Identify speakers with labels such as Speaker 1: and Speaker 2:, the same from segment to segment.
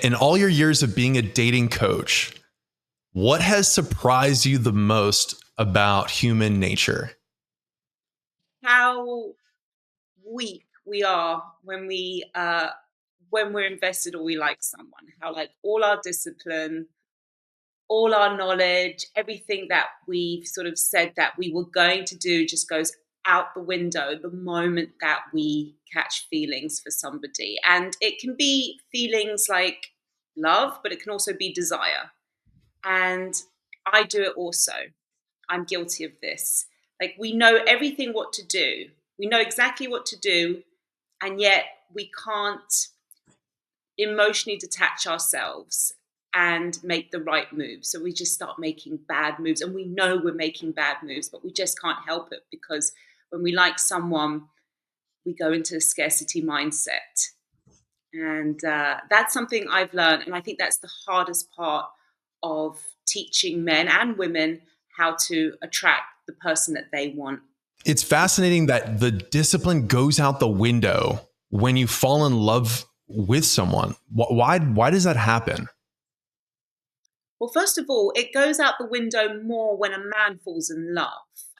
Speaker 1: In all your years of being a dating coach, what has surprised you the most about human nature?
Speaker 2: How weak we are when we're invested or we like someone. How like all our discipline, all our knowledge, everything that we've sort of said that we were going to do just goes out the window the moment that we catch feelings for somebody. And it can be feelings like love, but it can also be desire. And I do it also. I'm guilty of this. Like we know everything what to do. We know exactly what to do, and yet we can't emotionally detach ourselves and make the right move. So we just start making bad moves, and we know we're making bad moves, but we just can't help it because when we like someone, we go into a scarcity mindset. And that's something I've learned. And I think that's the hardest part of teaching men and women how to attract the person that they want.
Speaker 1: It's fascinating that the discipline goes out the window when you fall in love with someone. Why does that happen?
Speaker 2: Well, first of all, it goes out the window more when a man falls in love,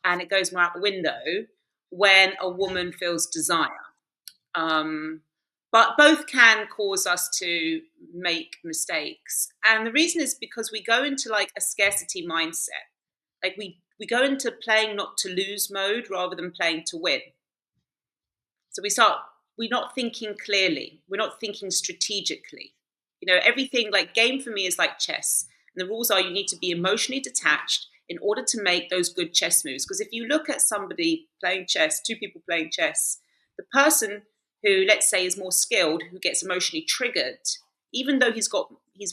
Speaker 2: and it goes more out the window when a woman feels desire. Um, but both can cause us to make mistakes. And the reason is because we go into like a scarcity mindset. Like we go into playing not to lose mode rather than playing to win. So we're not thinking clearly. We're not thinking strategically. You know, everything like game for me is like chess. And the rules are you need to be emotionally detached in order to make those good chess moves. Because if you look at somebody playing chess, two people playing chess, the person who, let's say, is more skilled, who gets emotionally triggered, even though he's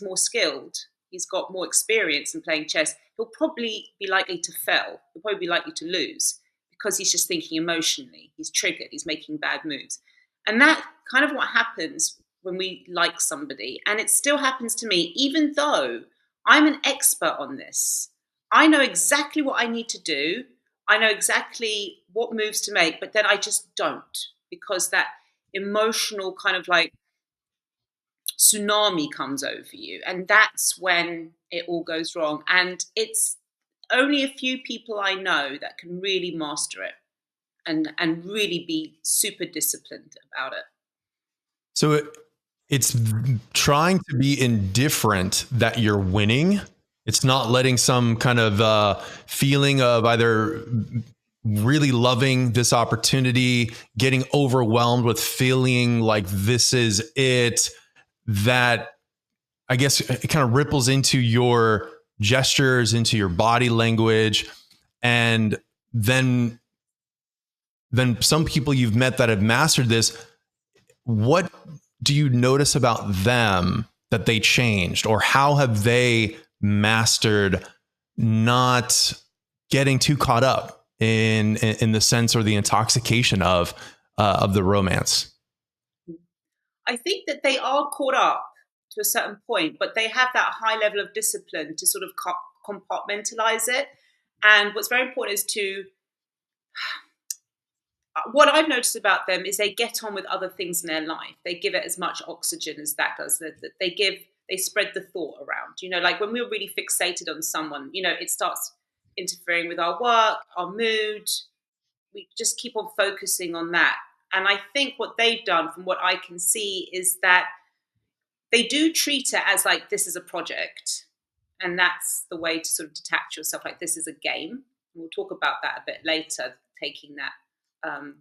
Speaker 2: more skilled, he's got more experience in playing chess, he'll probably be likely to fail. He'll probably be likely to lose because he's just thinking emotionally. He's triggered. He's making bad moves. And that kind of what happens when we like somebody. And it still happens to me, even though I'm an expert on this. I know exactly what I need to do. I know exactly what moves to make, but then I just don't because that emotional kind of like tsunami comes over you. And that's when it all goes wrong. And it's only a few people I know that can really master it and really be super disciplined about it.
Speaker 1: So it's trying to be indifferent that you're winning. It's not letting some kind of feeling of either really loving this opportunity, getting overwhelmed with feeling like this is it, that I guess it kind of ripples into your gestures, into your body language. And then then some people you've met that have mastered this, what do you notice about them that they changed, or how have they mastered not getting too caught up in the sense or the intoxication of the romance?
Speaker 2: I think that they are caught up to a certain point, but they have that high level of discipline to sort of compartmentalize it. And what's very important is to what I've noticed about them is they get on with other things in their life. They give it as much oxygen as that does. They spread the thought around. You know, like when we're really fixated on someone, you know, it starts interfering with our work, our mood. We just keep on focusing on that. And I think what they've done, from what I can see, is that they do treat it as like this is a project, and that's the way to sort of detach yourself. Like this is a game. And we'll talk about that a bit later. Taking that um,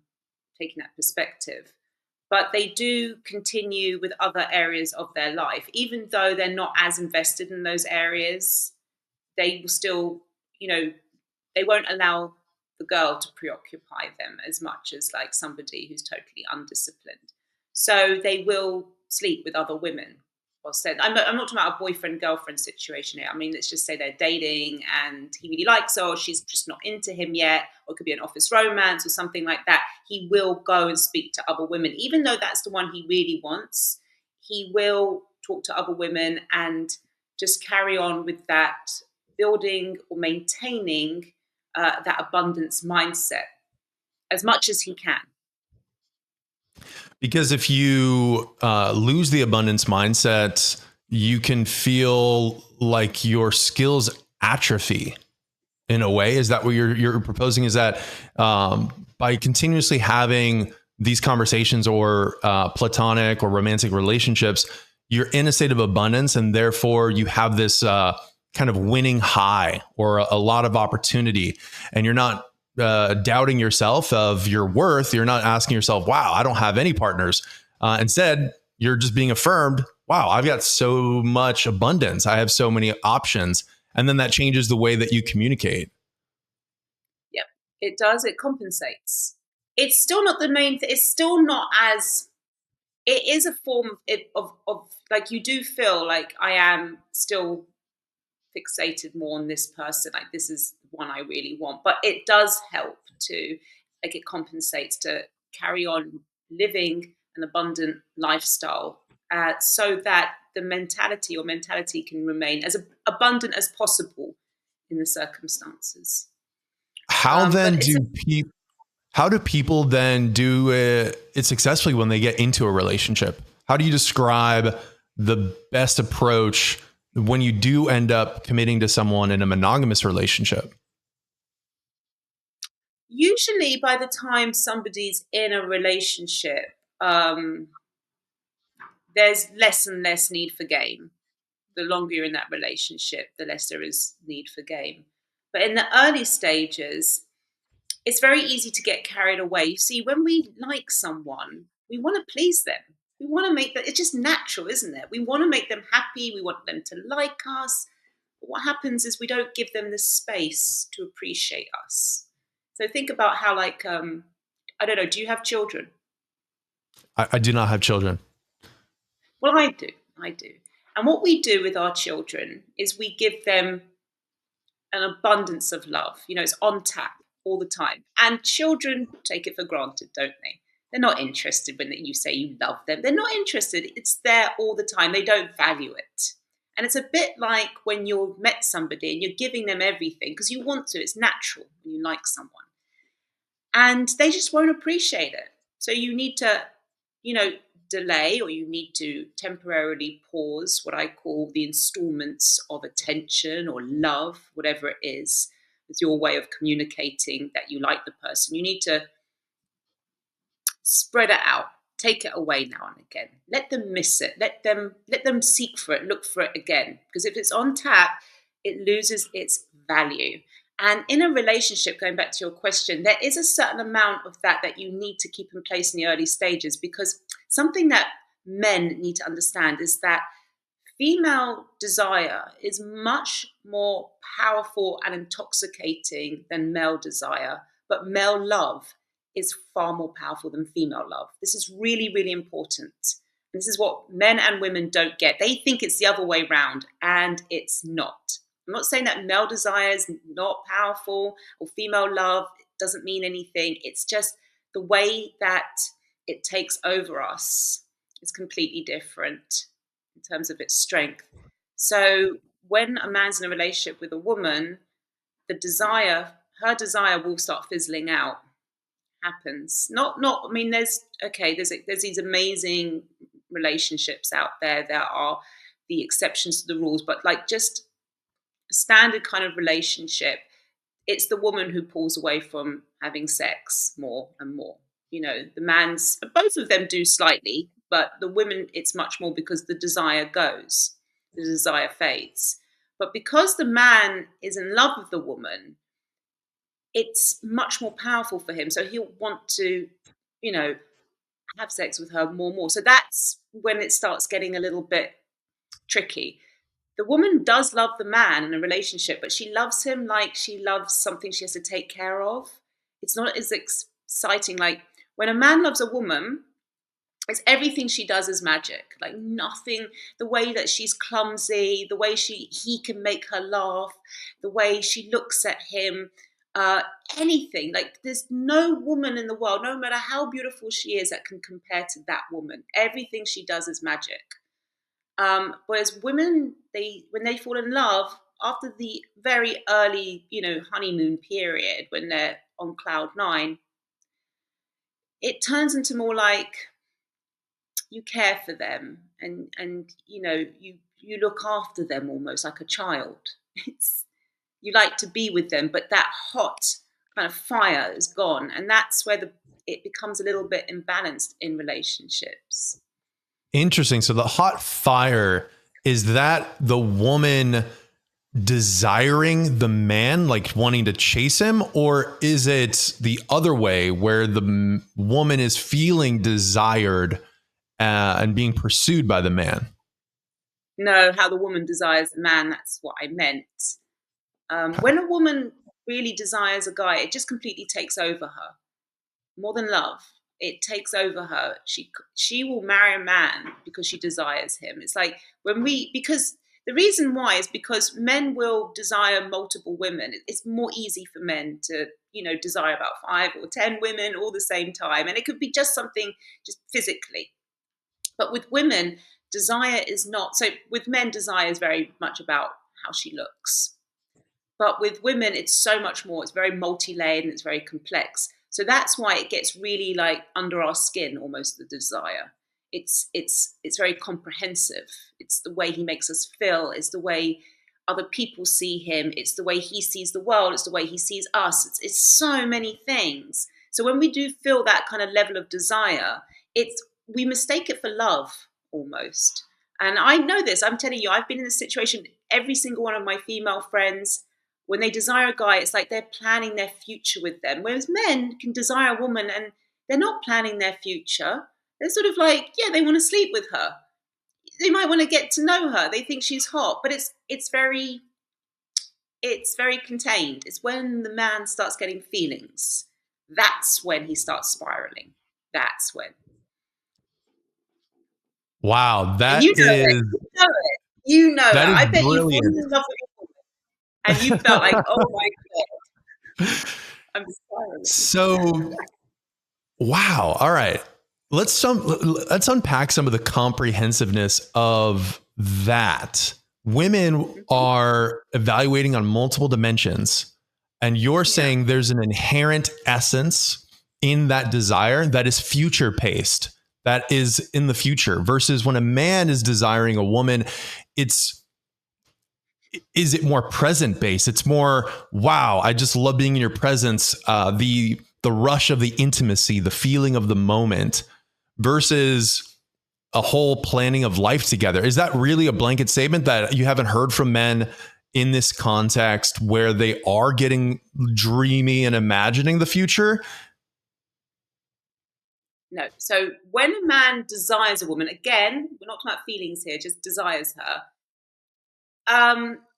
Speaker 2: taking that perspective. But they do continue with other areas of their life, even though they're not as invested in those areas. They will still, you know, they won't allow the girl to preoccupy them as much as like somebody who's totally undisciplined. So they will sleep with other women. Or said, I'm not talking about a boyfriend girlfriend situation here. I mean, let's just say they're dating and he really likes her, or she's just not into him yet, or it could be an office romance or something like that. He will go and speak to other women, even though that's the one he really wants. He will talk to other women and just carry on with that building or maintaining that abundance mindset as much as he can.
Speaker 1: Because if you lose the abundance mindset, you can feel like your skills atrophy in a way. Is that what you're proposing? Is that by continuously having these conversations or platonic or romantic relationships, you're in a state of abundance, and therefore you have this kind of winning high or a lot of opportunity, and you're not doubting yourself of your worth. You're not asking yourself, wow, I don't have any partners. Instead, you're just being affirmed, wow, I've got so much abundance. I have so many options. And then that changes the way that you communicate.
Speaker 2: Yep, it does. It compensates. It's still not the main thing. It's still not as, it is a form of like, you do feel like I am still fixated more on this person, like this is the one I really want, but it does help to, like, it compensates to carry on living an abundant lifestyle, so that the mentality can remain as abundant as possible in the circumstances.
Speaker 1: How
Speaker 2: But
Speaker 1: then
Speaker 2: it's a,
Speaker 1: how do people then do it successfully when they get into a relationship? How do you describe the best approach when you do end up committing to someone in a monogamous relationship?
Speaker 2: usually by the time somebody's in a relationship, there's less and less need for game. The longer you're in that relationship, the less there is need for game. But in the early stages, it's very easy to get carried away. You see, when we like someone, we want to please them. We want to make that, it's just natural, isn't it? We want to make them happy. We want them to like us. But what happens is we don't give them the space to appreciate us. So think about how, like, I don't know, do you have children?
Speaker 1: I do not have children.
Speaker 2: Well, I do. I do. And what we do with our children is we give them an abundance of love. You know, it's on tap all the time. And children take it for granted, don't they? They're not interested when you say you love them. They're not interested. It's there all the time. They don't value it. And it's a bit like when you've met somebody and you're giving them everything because you want to. It's natural when you like someone. And they just won't appreciate it. So you need to, you know, delay, or you need to temporarily pause what I call the installments of attention or love, whatever it is. It's your way of communicating that you like the person. You need to spread it out, take it away now and again. Let them miss it. Let them seek for it, look for it again. Because if it's on tap, it loses its value. And in a relationship, going back to your question, there is a certain amount of that you need to keep in place in the early stages, because something that men need to understand is that female desire is much more powerful and intoxicating than male desire, but male love is far more powerful than female love. This is really, really important. This is what men and women don't get. They think it's the other way around, and it's not. I'm not saying that male desire is not powerful or female love doesn't mean anything. It's just the way that it takes over us is completely different in terms of its strength. So when a man's in a relationship with a woman, her desire will start fizzling out. Happens. Not. I mean, there's these amazing relationships out there that are the exceptions to the rules, but like just a standard kind of relationship, it's the woman who pulls away from having sex more and more. You know, the man's, both of them do slightly, but the women, it's much more because the desire goes, the desire fades. But because the man is in love with the woman, it's much more powerful for him. So he'll want to, you know, have sex with her more and more. So that's when it starts getting a little bit tricky. The woman does love the man in a relationship, but she loves him like she loves something she has to take care of. It's not as exciting. Like when a man loves a woman, it's everything she does is magic. Like nothing, the way that she's clumsy, the way he can make her laugh, the way she looks at him, uh, anything. Like there's no woman in the world, no matter how beautiful she is, that can compare to that woman. Everything she does is magic. Whereas women, when they fall in love after the very early, honeymoon period, when they're on cloud nine, it turns into more like you care for them, and you look after them almost like a child. It's you like to be with them, but that hot kind of fire is gone, and that's where it becomes a little bit imbalanced in relationships.
Speaker 1: Interesting. So the hot fire, is that the woman desiring the man, like wanting to chase him, or is it the other way where the woman is feeling desired and being pursued by the man?
Speaker 2: No, how the woman desires the man, that's what I meant. When a woman really desires a guy, it just completely takes over her. More than love, it takes over her. She will marry a man because she desires him. It's like because the reason why is because men will desire multiple women. It's more easy for men to desire about 5 or 10 women all the same time, and it could be just something just physically. But with women, desire is not so. With men, desire is very much about how she looks. But with women, it's so much more. It's very multi-layered and it's very complex. So that's why it gets really like under our skin, almost the desire. It's very comprehensive. It's the way he makes us feel. It's the way other people see him. It's the way he sees the world. It's the way he sees us. It's so many things. So when we do feel that kind of level of desire, we mistake it for love almost. And I know this. I'm telling you, I've been in this situation. Every single one of my female friends, when they desire a guy, it's like they're planning their future with them. Whereas men can desire a woman and they're not planning their future. They're sort of like, yeah, they want to sleep with her. They might want to get to know her. They think she's hot, but it's very contained. It's when the man starts getting feelings. That's when he starts spiraling. That's when.
Speaker 1: Wow,
Speaker 2: And you
Speaker 1: that
Speaker 2: know it.
Speaker 1: is
Speaker 2: You know it. You know it.
Speaker 1: that is
Speaker 2: I bet you've fallen
Speaker 1: brilliant.
Speaker 2: in love with a woman and you felt like, oh my God, I'm spiraling.
Speaker 1: So, wow. All right. Let's unpack some of the comprehensiveness of that. Women are evaluating on multiple dimensions, and you're
Speaker 2: Yeah.
Speaker 1: saying there's an inherent essence in that desire that is future paced, that is in the future, versus when a man is desiring a woman, is it more present based? It's more, wow, I just love being in your presence. The rush of the intimacy, the feeling of the moment, versus a whole planning of life together. Is that really a blanket statement that you haven't heard from men in this context where they are getting dreamy and imagining the future?
Speaker 2: No. So when a man desires a woman, again, we're not talking about feelings here, just desires her.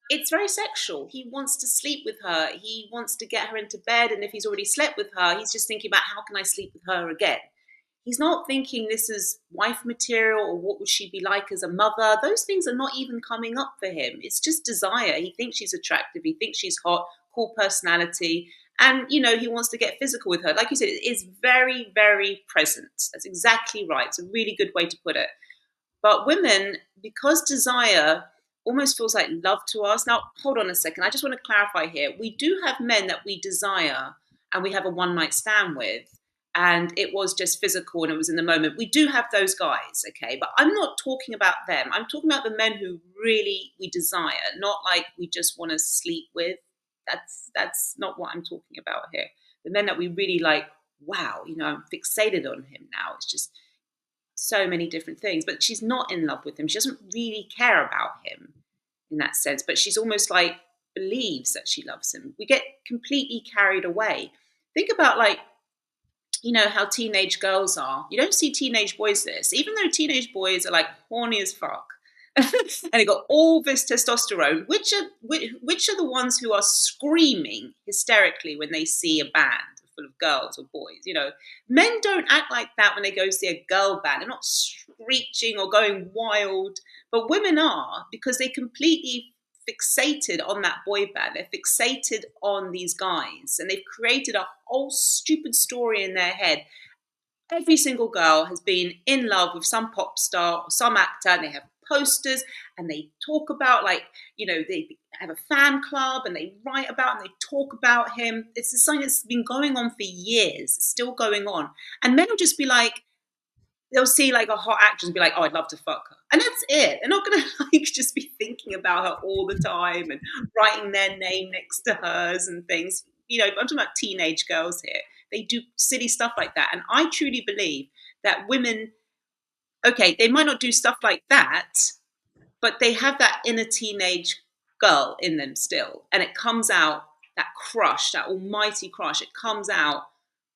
Speaker 2: It's very sexual. He wants to sleep with her. He wants to get her into bed, and if he's already slept with her, he's just thinking about how can I sleep with her again. He's not thinking this is wife material or what would she be like as a mother. Those things are not even coming up for him. It's just desire. He thinks she's attractive. He thinks she's hot, cool personality. And, he wants to get physical with her. Like you said, it is very, very present. That's exactly right. It's a really good way to put it. But women, because desire almost feels like love to us. Now, hold on a second. I just want to clarify here. We do have men that we desire and we have a one night stand with, and it was just physical and it was in the moment. We do have those guys, okay? But I'm not talking about them. I'm talking about the men who really we desire, not like we just want to sleep with. That's not what I'm talking about here. The men that we really like, wow, I'm fixated on him now. It's just so many different things, but she's not in love with him. She doesn't really care about him in that sense, but she's almost like believes that she loves him. We get completely carried away. Think about like, how teenage girls are. You don't see teenage boys this, even though teenage boys are like horny as fuck. And they got all this testosterone. Which are the ones who are screaming hysterically when they see a band full of girls or boys? Men don't act like that when they go see a girl band. They're not screeching or going wild, but women are, because they completely fixated on that boy band. They're fixated on these guys, and they've created a whole stupid story in their head. Every single girl has been in love with some pop star or some actor, and they have posters and they talk about, like, they have a fan club and they write about and they talk about him. It's something that's been going on for years. It's still going on. And men will just be like, they'll see like a hot actress and be like, "Oh, I'd love to fuck her," and that's it. They're not gonna like just be thinking about her all the time and writing their name next to hers and things. You know, I'm talking about teenage girls here. They do silly stuff like that, and I truly believe that women, okay, they might not do stuff like that, but they have that inner teenage girl in them still, and it comes out, that crush, that almighty crush. It comes out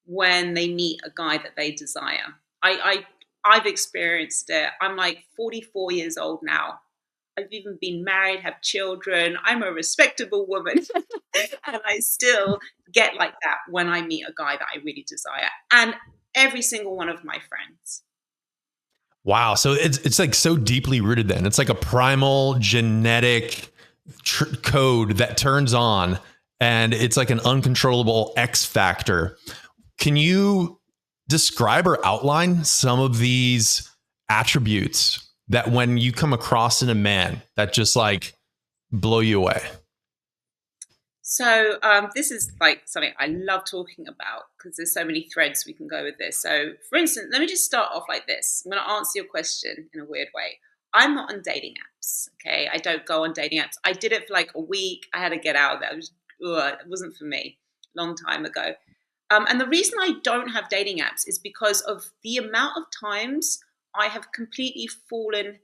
Speaker 2: when they meet a guy that they desire. I've experienced it. I'm like 44 years old now. I've even been married, have children. I'm a respectable woman, and I still get like that when I meet a guy that I really desire. And every single one of my friends.
Speaker 1: Wow. So it's like so deeply rooted then. It's like a primal genetic code that turns on, and it's like an uncontrollable X factor. Can you describe or outline some of these attributes that when you come across in a man that just like blow you away?
Speaker 2: So this is like something I love talking about because there's so many threads we can go with this. So, for instance, let me just start off like this. I'm going to answer your question in a weird way. I'm not on dating apps. Okay, I don't go on dating apps. I did it for like a week. I had to get out of there. It wasn't for me. Long time ago. And the reason I don't have dating apps is because of the amount of times I have completely fallen,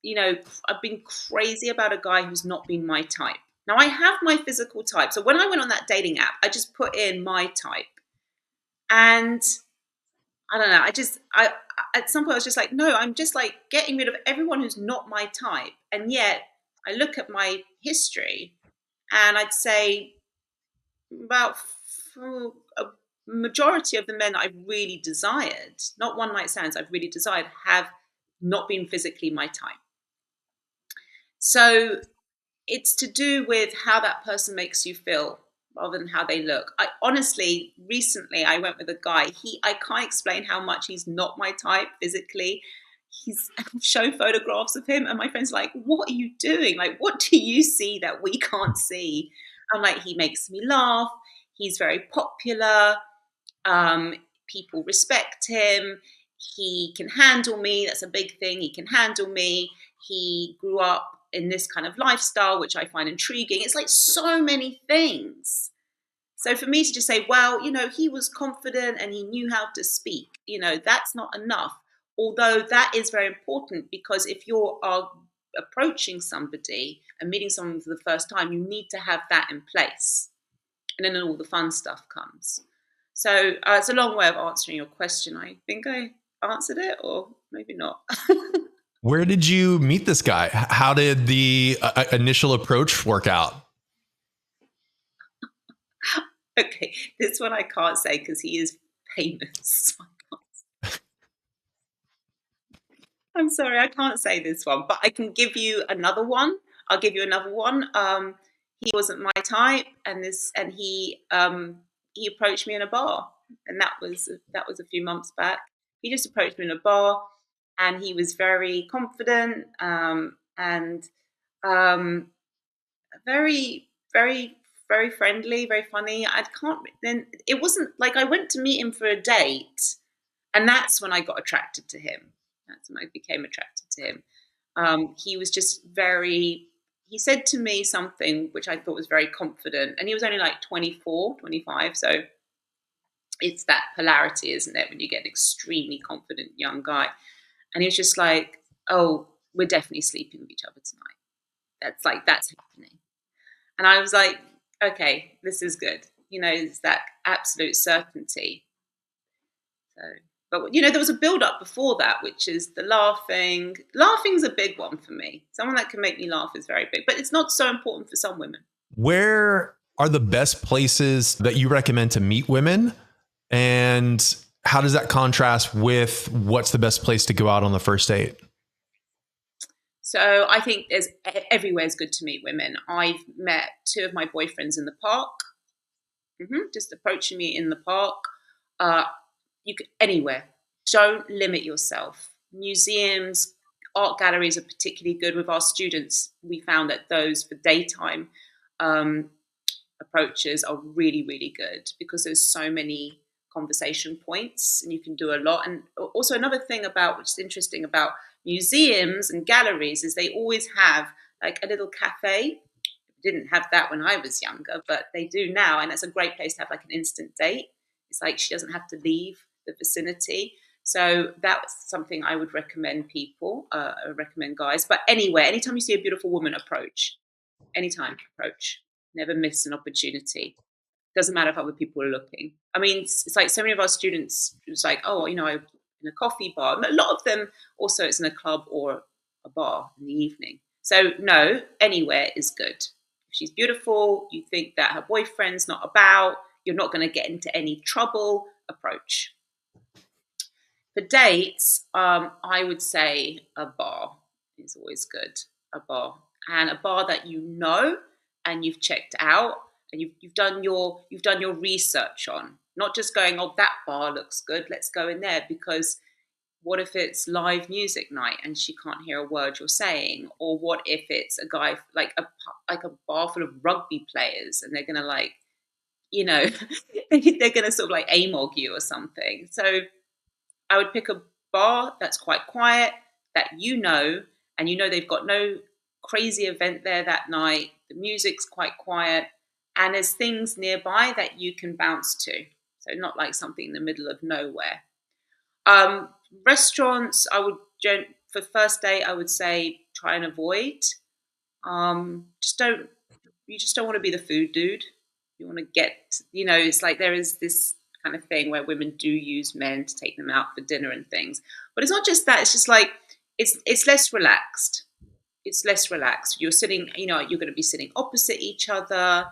Speaker 2: you know, I've been crazy about a guy who's not been my type. Now I have my physical type. So when I went on that dating app, I just put in my type. And I don't know, I at some point I was just like, no, I'm just like getting rid of everyone who's not my type. And yet I look at my history and I'd say about a majority of the men that I've really desired, not one night stands, I've really desired, have not been physically my type. So it's to do with how that person makes you feel rather than how they look. I honestly, recently, I went with a guy. I can't explain how much he's not my type physically. I've shown photographs of him, and my friends are like, "What are you doing? Like, what do you see that we can't see?" I'm like, he makes me laugh. He's very popular. Um, People respect him. He can handle me. That's a big thing. He can handle me. He grew up in this kind of lifestyle, which I find intriguing. It's like so many things. So for me to just say, well, you know, he was confident and he knew how to speak, you know, that's not enough. Although that is very important because if you are approaching somebody and meeting someone for the first time, you need to have that in place. And then all the fun stuff comes. So it's a long way of answering your question. I think I answered it, or maybe not.
Speaker 1: Where did you meet this guy? How did the initial approach work out?
Speaker 2: Okay, this one I can't say because he is famous. I'm sorry, I can't say this one, but I can give you another one. I'll give you another one. He wasn't my type, and he approached me in a bar, and that was a few months back. He just approached me in a bar, and he was very confident and um, very, very, very friendly, very funny. I can't. Then it wasn't like I went to meet him for a date, and that's when I got attracted to him. That's when I became attracted to him. He was just very. He said to me something which I thought was very confident, and he was only like 24, 25. So it's that polarity, isn't it? When you get an extremely confident young guy, and he was just like, "Oh, we're definitely sleeping with each other tonight. That's happening." And I was like, okay, this is good. You know, it's that absolute certainty. So, but you know, there was a build up before that, which is the laughing. Laughing's a big one for me. Someone that can make me laugh is very big, but it's not so important for some women.
Speaker 1: Where are the best places that you recommend to meet women? And how does that contrast with what's the best place to go out on the first date?
Speaker 2: So I think there's everywhere's good to meet women. I've met two of my boyfriends in the park, just approaching me in the park. Uh, you could anywhere. Don't limit yourself. Museums, art galleries are particularly good with our students. We found that those for daytime um, approaches are really, really good because there's so many conversation points, and you can do a lot. And also another thing about which is interesting about museums and galleries is they always have like a little cafe. Didn't have that when I was younger, but they do now, and it's a great place to have like an instant date. It's like she doesn't have to leave the vicinity. So that's something I would recommend people, I recommend guys. But anywhere, anytime you see a beautiful woman, approach. Anytime, approach. Never miss an opportunity. Doesn't matter if other people are looking. I mean, it's like so many of our students, it's like, oh, in a coffee bar. A lot of them also it's in a club or a bar in the evening. So no, anywhere is good. If she's beautiful, you think that her boyfriend's not about, you're not going to get into any trouble, approach. For dates, I would say a bar is always good. A bar, and a bar that you know and you've checked out and you've done your research on. Not just going, oh, that bar looks good, let's go in there. Because what if it's live music night and she can't hear a word you're saying? Or what if it's a guy like a bar full of rugby players and they're gonna like, you know, they're gonna sort of like amog you or something. So I would pick a bar that's quite quiet, that and you know they've got no crazy event there that night. The music's quite quiet, and there's things nearby that you can bounce to. So not like something in the middle of nowhere. Um, Restaurants, for first date, I would say try and avoid. Just don't you just don't want to be the food dude. You want to get, it's like there is this kind of thing where women do use men to take them out for dinner and things. But it's not just that, it's just like it's less relaxed. It's less relaxed. You're sitting, you're going to be sitting opposite each other,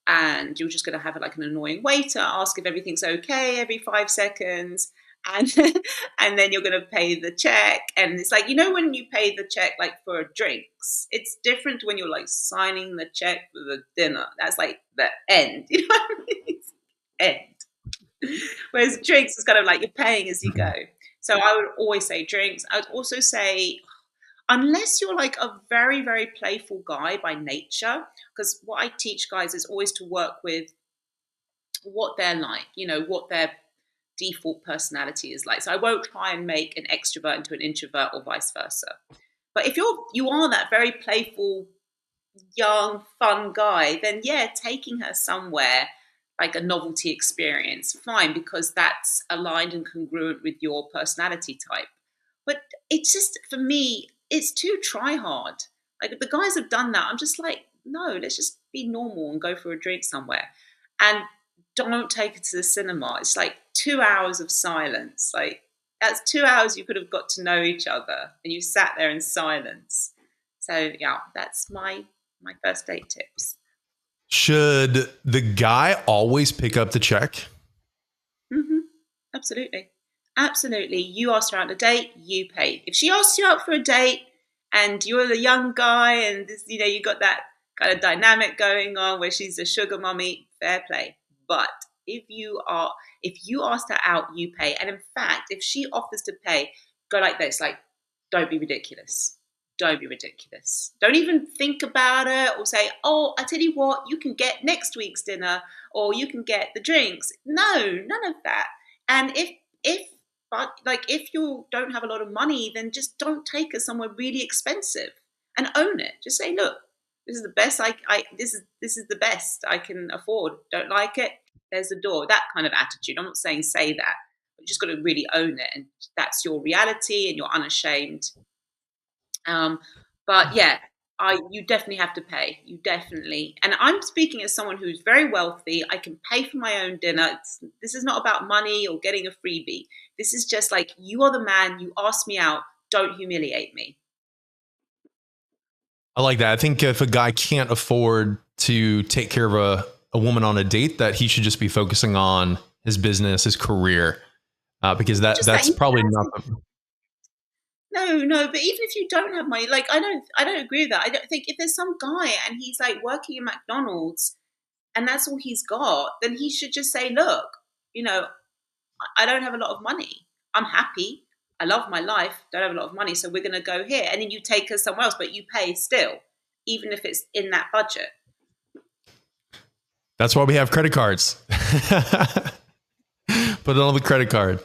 Speaker 2: and you're just going to have like an annoying waiter ask if everything's okay every 5 seconds, and and then you're going to pay the check, and it's like when you pay the check like for drinks, it's different to when you're like signing the check for the dinner. That's like the end. You know what I mean? It's end. Whereas drinks is kind of like you're paying as you go. So I would always say drinks. I would also say, unless you're like a very, very playful guy by nature, because what I teach guys is always to work with what they're like, what their default personality is like. So I won't try and make an extrovert into an introvert or vice versa. But if you are that very playful, young, fun guy, then yeah, taking her somewhere like a novelty experience, fine, because that's aligned and congruent with your personality type. But it's just, for me, it's too try hard. Like, if the guys have done that, I'm just like, no, let's just be normal and go for a drink somewhere. And don't take it to the cinema. It's like 2 hours of silence. Like, that's 2 hours you could have got to know each other, and you sat there in silence. So yeah, that's my first date tips.
Speaker 1: Should the guy always pick up the check?
Speaker 2: Mm-hmm. Absolutely. Absolutely. You asked her out on a date, you pay. If she asks you out for a date and you're the young guy and this, you got that kind of dynamic going on where she's a sugar mummy, fair play. But if you asked her out, you pay. And in fact, if she offers to pay, go like this, like, don't be ridiculous. Don't be ridiculous. Don't even think about it or say, oh, I tell you what, you can get next week's dinner or you can get the drinks. No, none of that. And if you don't have a lot of money, then just don't take her somewhere really expensive and own it. Just say, look, this is the best this is the best I can afford. Don't like it? There's the door. That kind of attitude. I'm not saying say that, but you just got to really own it, and that's your reality, and you're unashamed. But yeah, you definitely have to pay. You definitely, and I'm speaking as someone who's very wealthy. I can pay for my own dinner. This is not about money or getting a freebie. This is just like, you are the man. You asked me out. Don't humiliate me.
Speaker 1: I like that. I think if a guy can't afford to take care of a woman on a date, that he should just be focusing on his business, his career, because that's probably not.
Speaker 2: No, but even if you don't have money, like, I don't agree with that. I don't think, if there's some guy and he's like working at McDonald's and that's all he's got, then he should just say, look, I don't have a lot of money. I'm happy. I love my life. Don't have a lot of money, so we're going to go here. And then you take her somewhere else, but you pay still, even if it's in that budget.
Speaker 1: That's why we have credit cards. Put it on the credit card.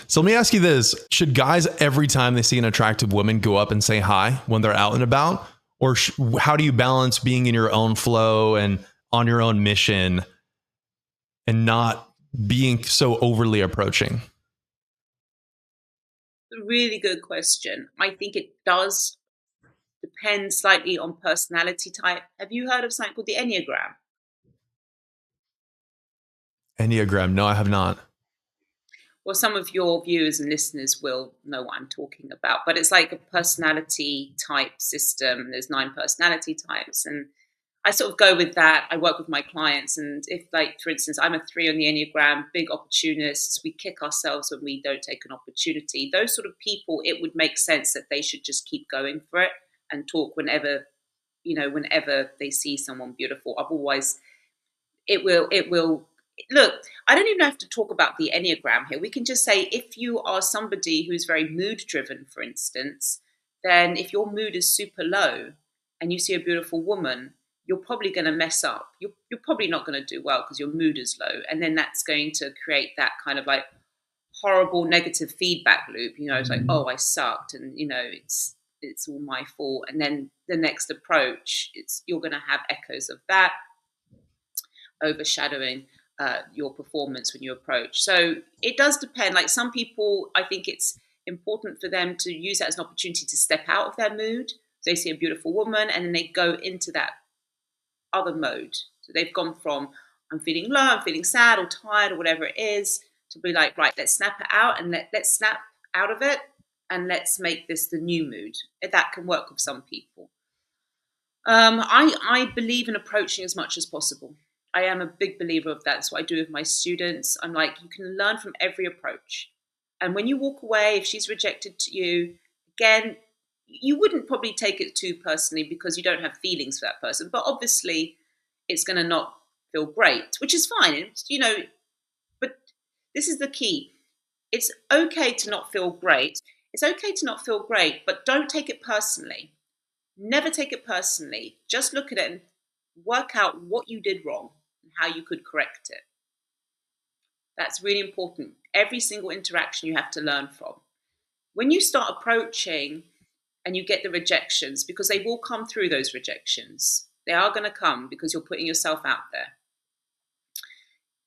Speaker 1: So let me ask you this. Should guys, every time they see an attractive woman, go up and say hi when they're out and about? Or how do you balance being in your own flow and on your own mission and not being so overly approaching?
Speaker 2: Really good question. I think it does depend slightly on personality type. Have you heard of something called the Enneagram?
Speaker 1: Enneagram? No, I have not.
Speaker 2: Well, some of your viewers and listeners will know what I'm talking about, but it's like a personality type system. There's 9 personality types, and I sort of go with that. I work with my clients, and if, like, for instance, I'm a 3 on the Enneagram, big opportunists, we kick ourselves when we don't take an opportunity. Those sort of people, it would make sense that they should just keep going for it and talk whenever they see someone beautiful. Otherwise, it will look. I don't even have to talk about the Enneagram here. We can just say, if you are somebody who's very mood driven, for instance, then if your mood is super low and you see a beautiful woman, you're probably going to mess up. You're probably not going to do well because your mood is low, and then that's going to create that kind of like horrible negative feedback loop. It's like, oh, I sucked, and it's all my fault. And then the next approach, you're going to have echoes of that overshadowing your performance when you approach. So it does depend. Like, some people, I think it's important for them to use that as an opportunity to step out of their mood. So they see a beautiful woman and then they go into that other mode. So they've gone from, I'm feeling low, I'm feeling sad or tired or whatever it is, to be like, right, let's snap it out and let's snap out of it and let's make this the new mood. That can work with some people. I believe in approaching as much as possible. I am a big believer of that. That's what I do with my students. I'm like, you can learn from every approach. And when you walk away, if she's rejected to you, again, you wouldn't probably take it too personally because you don't have feelings for that person. But obviously, it's going to not feel great, which is fine. But this is the key. It's okay to not feel great. It's okay to not feel great, but don't take it personally. Never take it personally. Just look at it and work out what you did wrong and how you could correct it. That's really important. Every single interaction you have to learn from. When you start approaching and you get the rejections, because they will come through, those rejections, they are going to come because you're putting yourself out there.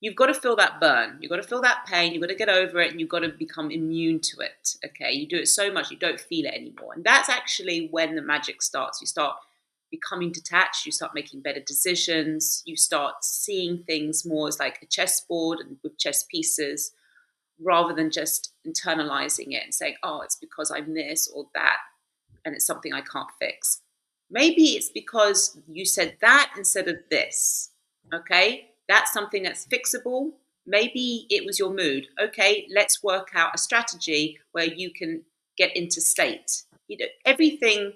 Speaker 2: You've got to feel that burn. You've got to feel that pain. You've got to get over it, and you've got to become immune to it. Okay, you do it so much you don't feel it anymore, and that's actually when the magic starts. You start becoming detached. You start making better decisions. You start seeing things more as like a chessboard and with chess pieces, rather than just internalizing it and saying, "Oh, it's because I'm this or that, and it's something I can't fix." Maybe it's because you said that instead of this. Okay, that's something that's fixable. Maybe it was your mood. Okay, let's work out a strategy where you can get into state. Everything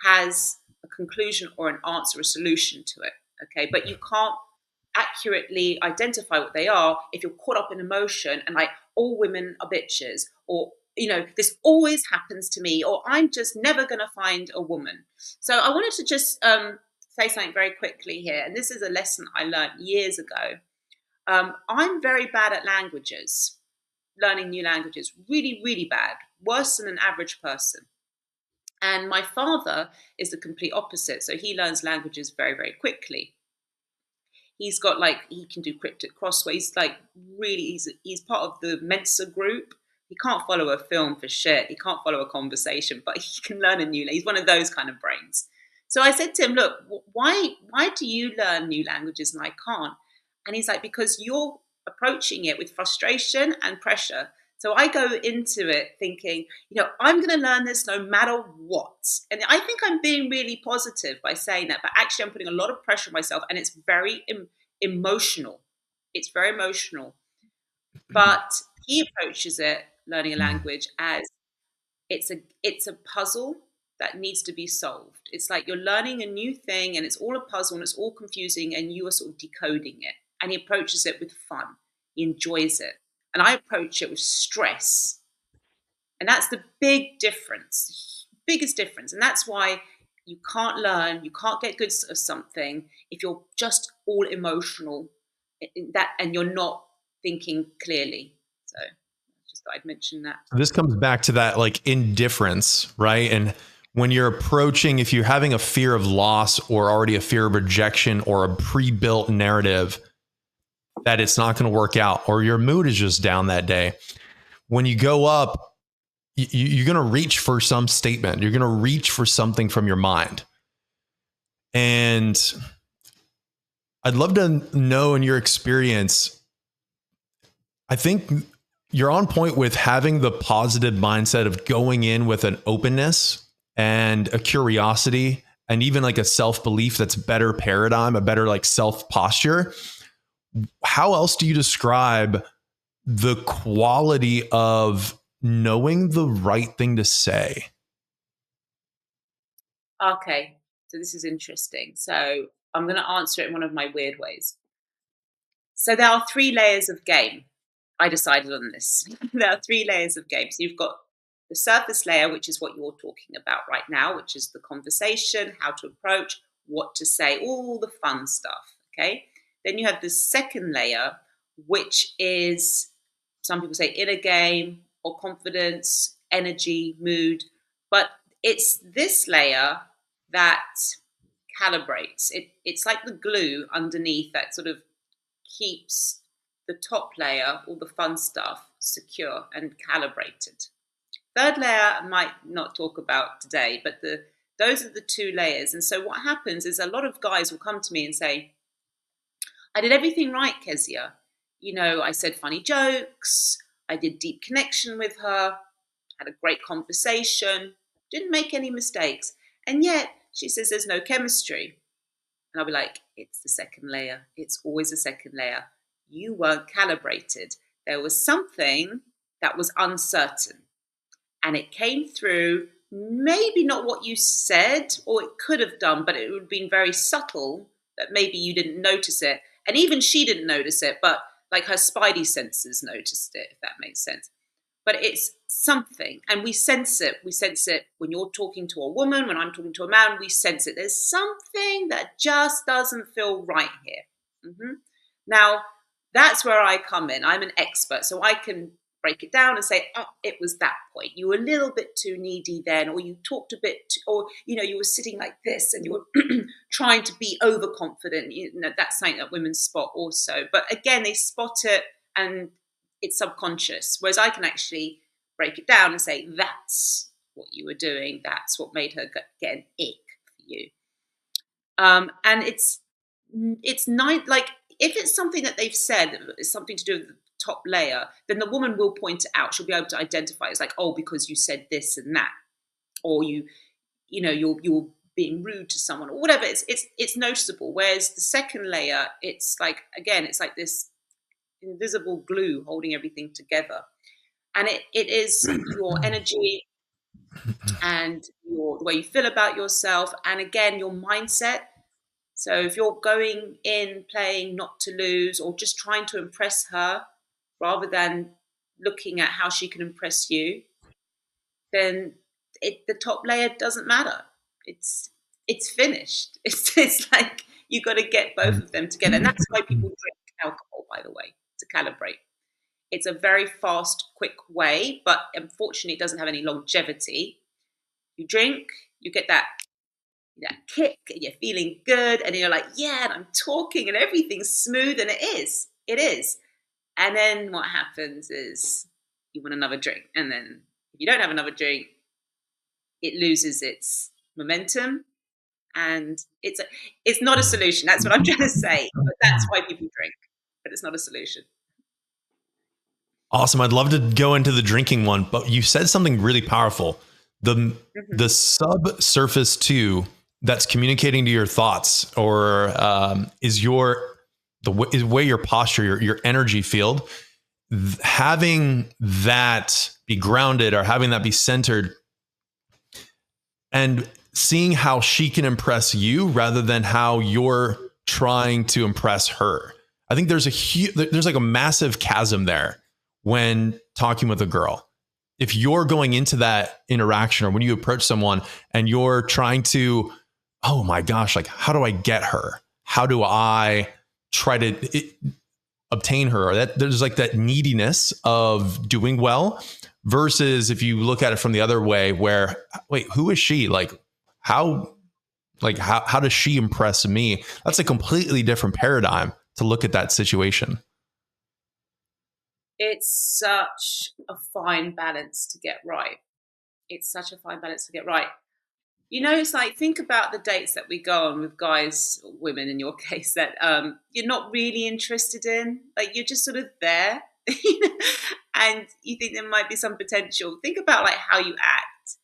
Speaker 2: has a conclusion or an answer, a solution to it. Okay, but you can't accurately identify what they are if you're caught up in emotion and like, all women are bitches, or this always happens to me, or I'm just never going to find a woman. So I wanted to just say something very quickly here, and this is a lesson I learned years ago. I'm very bad at languages, learning new languages, really, really bad, worse than an average person. And my father is the complete opposite. So he learns languages very, very quickly. He's got, like, he can do cryptic crosswords. He's like, really, he's part of the Mensa group. He can't follow a film for shit. He can't follow a conversation, but he can learn a new. He's one of those kind of brains. So I said to him, "Look, why do you learn new languages and I can't?" And he's like, "Because you're approaching it with frustration and pressure." So I go into it thinking, I'm going to learn this no matter what. And I think I'm being really positive by saying that, but actually I'm putting a lot of pressure on myself, and it's very emotional. It's very emotional. But he approaches it, learning a language, as it's a puzzle that needs to be solved. It's like you're learning a new thing and it's all a puzzle and it's all confusing and you are sort of decoding it. And he approaches it with fun. He enjoys it. And I approach it with stress. And that's the big difference, biggest difference. And that's why you can't learn, you can't get good at something if you're just all emotional and you're not thinking clearly. So I'd mention that.
Speaker 1: This comes back to that like indifference, right? And when you're approaching, if you're having a fear of loss or already a fear of rejection or a pre-built narrative that it's not going to work out, or your mood is just down that day, when you go up, you're going to reach for some statement. You're going to reach for something from your mind. And I'd love to know in your experience, I think you're on point with having the positive mindset of going in with an openness and a curiosity and even like a self-belief that's better paradigm, a better like self posture. How else do you describe the quality of knowing the right thing to say?
Speaker 2: Okay, so this is interesting. So I'm going to answer it in one of my weird ways. So there are 3 layers of game. I decided on this. There are 3 layers of game. So you've got the surface layer, which is what you're talking about right now, which is the conversation, how to approach, what to say, all the fun stuff. Okay. Then you have the second layer, which is, some people say inner game or confidence, energy, mood. But it's this layer that calibrates. It's like the glue underneath that sort of keeps the top layer, all the fun stuff, secure and calibrated. Third layer I might not talk about today, but those are the 2 layers. And so what happens is a lot of guys will come to me and say, I did everything right, Kezia. You know, I said funny jokes, I did deep connection with her, had a great conversation, didn't make any mistakes. And yet she says there's no chemistry. And I'll be like, it's the second layer. It's always a second layer. You weren't calibrated. There was something that was uncertain. And it came through, maybe not what you said, or it could have done, but it would have been very subtle that maybe you didn't notice it. And even she didn't notice it, but like her spidey senses noticed it, if that makes sense. But it's something, and we sense it. We sense it when you're talking to a woman, when I'm talking to a man, we sense it. There's something that just doesn't feel right here. Now, that's where I come in. I'm an expert, so I can break it down and say, oh, it was that point. You were a little bit too needy then, or you talked a bit, or, you know, you were sitting like this and you were trying to be overconfident. You know, that's something that women spot also. But again, they spot it and it's subconscious. Whereas I can actually break it down and say, that's what you were doing. That's what made her get an ick for you. And it's not like, if it's something that they've said, it's something to do with the top layer, then the woman will point it out. She'll be able to identify. It's like, oh, because you said this and that, or you're being rude to someone, or whatever. It's noticeable. Whereas the second layer, it's like, again, it's like this invisible glue holding everything together, and it is your energy and the way you feel about yourself, and again, your mindset. So if you're going in playing not to lose or just trying to impress her rather than looking at how she can impress you, then the top layer doesn't matter. It's finished. It's like you got to get both of them together. And that's why people drink alcohol, by the way, to calibrate. It's a very fast, quick way, but unfortunately it doesn't have any longevity. You drink, you get that kick, and you're feeling good, and you're like, yeah, and I'm talking and everything's smooth, and it is. And then what happens is you want another drink, and then if you don't have another drink, it loses its momentum, and it's not a solution. That's what I'm trying to say. But that's why people drink, but it's not a solution.
Speaker 1: Awesome. I'd love to go into the drinking one, but you said something really powerful. The subsurface too, that's communicating to your thoughts, or is the way your posture, your energy field, having that be grounded or having that be centered, and seeing how she can impress you rather than how you're trying to impress her. I think there's like a massive chasm there when talking with a girl. If you're going into that interaction, or when you approach someone and you're trying to, oh my gosh, like, how do I get her? How do I try to obtain her, or that there's like that neediness of doing well, versus if you look at it from the other way where, wait, who is she? How how does she impress me? That's a completely different paradigm to look at that situation.
Speaker 2: It's such a fine balance to get right. It's such a fine balance to get right. It's like, think about the dates that we go on with guys or women in your case that you're not really interested in. Like, you're just sort of there, and you think there might be some potential. Think about like how you act.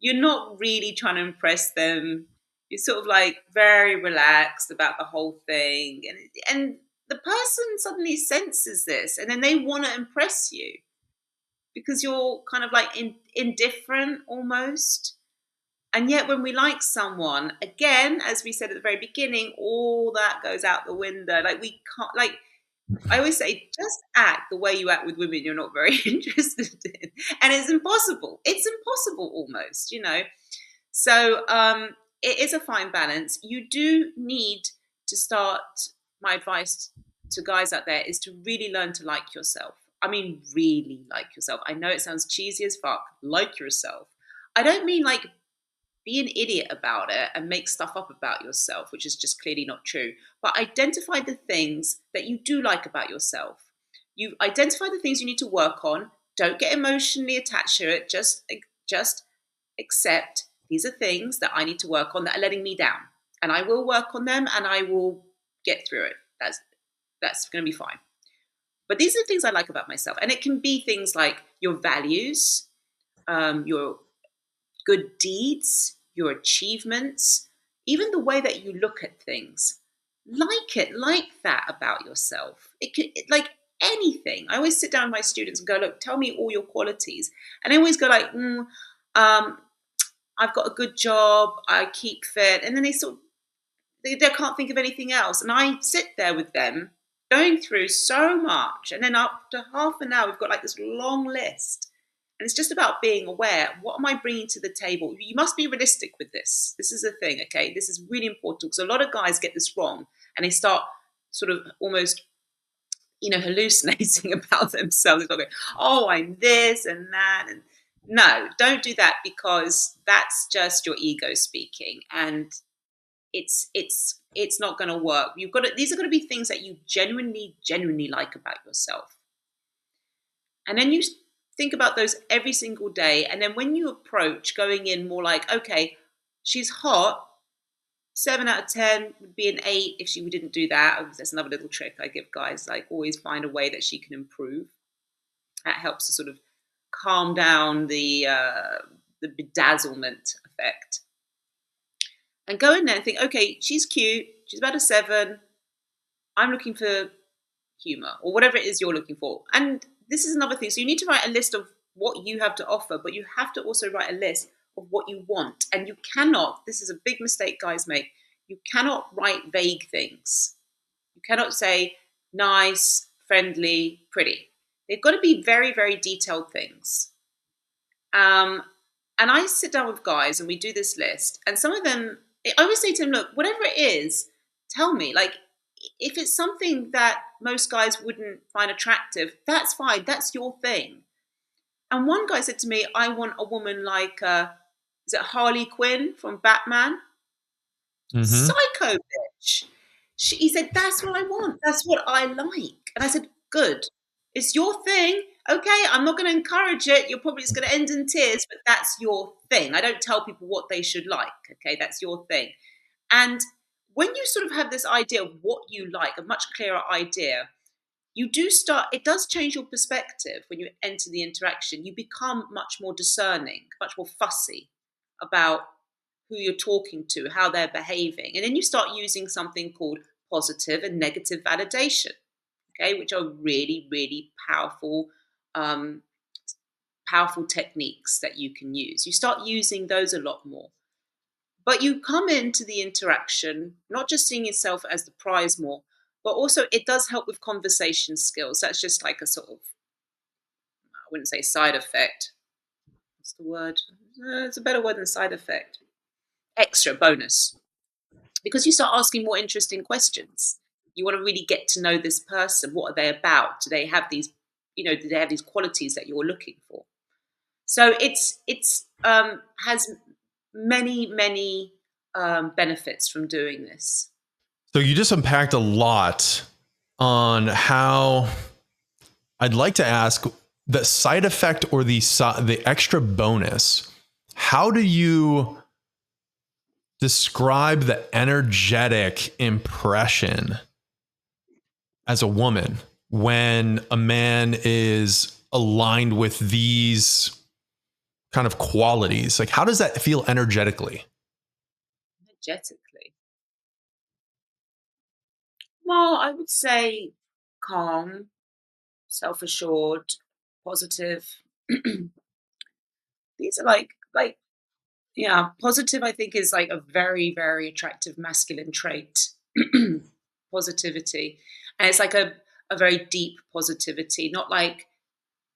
Speaker 2: You're not really trying to impress them. You're sort of like very relaxed about the whole thing, and the person suddenly senses this, and then they want to impress you because you're kind of like indifferent almost. And yet, when we like someone, again, as we said at the very beginning, all that goes out the window. Like, we can't, like, I always say, just act the way you act with women you're not very interested in. And it's impossible. It's impossible almost. So it is a fine balance. You do need to start, my advice to guys out there is to really learn to like yourself. I mean, really like yourself. I know it sounds cheesy as fuck, like yourself. I don't mean like be an idiot about it and make stuff up about yourself, which is just clearly not true. But identify the things that you do like about yourself. You identify the things you need to work on. Don't get emotionally attached to it. Just accept these are things that I need to work on that are letting me down, and I will work on them, and I will get through it. That's going to be fine. But these are the things I like about myself, and it can be things like your values, your good deeds, your achievements, even the way that you look at things. Like that about yourself. Like anything. I always sit down with my students and go, look, tell me all your qualities. And I always go like, I've got a good job, I keep fit. And then they can't think of anything else. And I sit there with them going through so much. And then after half an hour, we've got like this long list. And it's just about being aware. What am I bringing to the table? You must be realistic with this. This is a thing, okay? This is really important because a lot of guys get this wrong and they start sort of almost, hallucinating about themselves. They're going, oh, I'm this and that. And no, don't do that, because that's just your ego speaking. And it's not going to work. These are going to be things that you genuinely like about yourself. And then you think about those every single day. And then when you approach going in more like, okay, she's hot, 7 out of 10 would be an 8 if she didn't do that. That's another little trick I give guys, like always find a way that she can improve. That helps to sort of calm down the bedazzlement effect. And go in there and think, okay, she's cute, she's about a 7. I'm looking for humor, or whatever it is you're looking for. And this is another thing. So you need to write a list of what you have to offer, but you have to also write a list of what you want. And you cannot, this is a big mistake guys make, you cannot write vague things. You cannot say nice, friendly, pretty. They've got to be very, very detailed things. And I sit down with guys and we do this list. And some of them, I always say to them, look, whatever it is, tell me. Like, if it's something that most guys wouldn't find attractive, that's fine. That's your thing. And one guy said to me, I want a woman like, is it Harley Quinn from Batman?
Speaker 1: Mm-hmm.
Speaker 2: Psycho bitch. He said, that's what I want. That's what I like. And I said, good. It's your thing. Okay, I'm not going to encourage it. You're probably just going to end in tears, but that's your thing. I don't tell people what they should like. Okay, that's your thing. And when you sort of have this idea of what you like, a much clearer idea, you do start, it does change your perspective when you enter the interaction. You become much more discerning, much more fussy about who you're talking to, how they're behaving. And then you start using something called positive and negative validation, okay, which are really, really um, powerful techniques that you can use. You start using those a lot more. But you come into the interaction, not just seeing yourself as the prize more, but also it does help with conversation skills. That's just like a sort of, I wouldn't say side effect. What's the word? It's a better word than side effect. Extra bonus. Because you start asking more interesting questions. You want to really get to know this person. What are they about? Do they have these, do they have these qualities that you're looking for? So it's has many benefits from doing this.
Speaker 1: So you just unpacked a lot on how I'd like to ask the side effect or the extra bonus. How do you describe the energetic impression as a woman when a man is aligned with these kind of qualities? Like, how does that feel energetically?
Speaker 2: Energetically, well, I would say calm, self-assured, positive. These are like yeah, positive. I think is like a very attractive masculine trait. Positivity, and it's like a very deep positivity, not like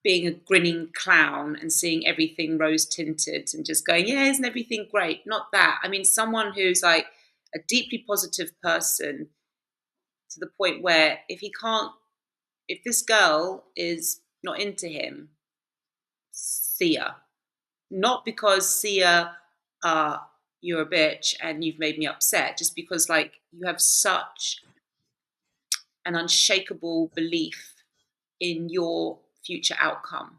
Speaker 2: being a grinning clown and seeing everything rose tinted and just going, yeah, isn't everything great? Not that. I mean, someone who's like a deeply positive person to the point where if this girl is not into him, see ya. Not because see ya, uh, you're a bitch and you've made me upset, just because like you have such an unshakable belief in your future outcome,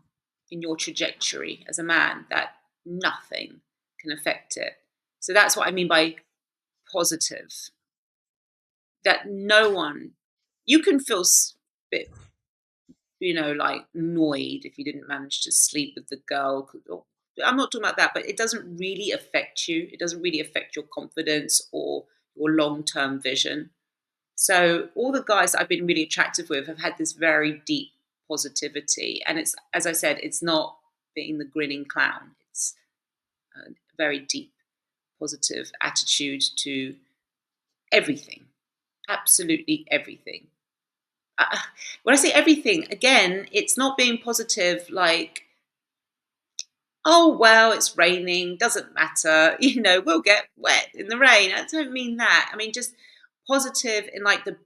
Speaker 2: in your trajectory as a man, that nothing can affect it. So that's what I mean by positive. That no one, you can feel bit, like annoyed if you didn't manage to sleep with the girl. I'm not talking about that, but it doesn't really affect you. It doesn't really affect your confidence or your long term vision. So all the guys that I've been really attractive with have had this very deep positivity, and it's, as I said, it's not being the grinning clown. It's a very deep positive attitude to everything, absolutely everything. When I say everything, again, it's not being positive like, oh well, it's raining, doesn't matter, we'll get wet in the rain. I don't mean that. I mean just positive in like the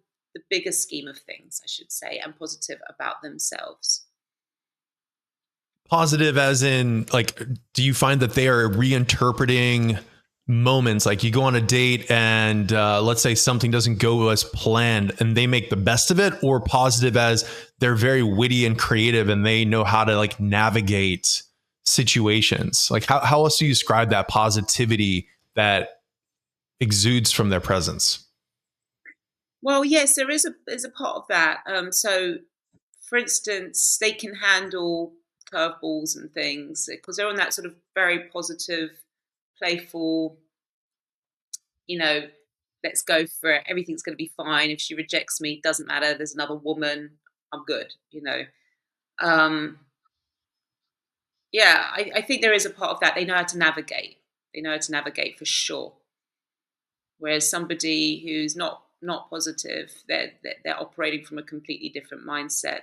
Speaker 2: bigger scheme of things, I should say, and positive about themselves.
Speaker 1: Positive as in, like, do you find that they are reinterpreting moments? Like, you go on a date and let's say something doesn't go as planned and they make the best of it, or positive as they're very witty and creative and they know how to like navigate situations? Like, how else do you describe that positivity that exudes from their presence?
Speaker 2: Well, yes, there's a part of that. So, for instance, they can handle curveballs and things because they're on that sort of very positive, playful, you know, let's go for it. Everything's going to be fine. If she rejects me, doesn't matter. There's another woman. I'm good. Um, yeah, I think there is a part of that. They know how to navigate. They know how to navigate for sure. Whereas somebody who's not positive, they're operating from a completely different mindset.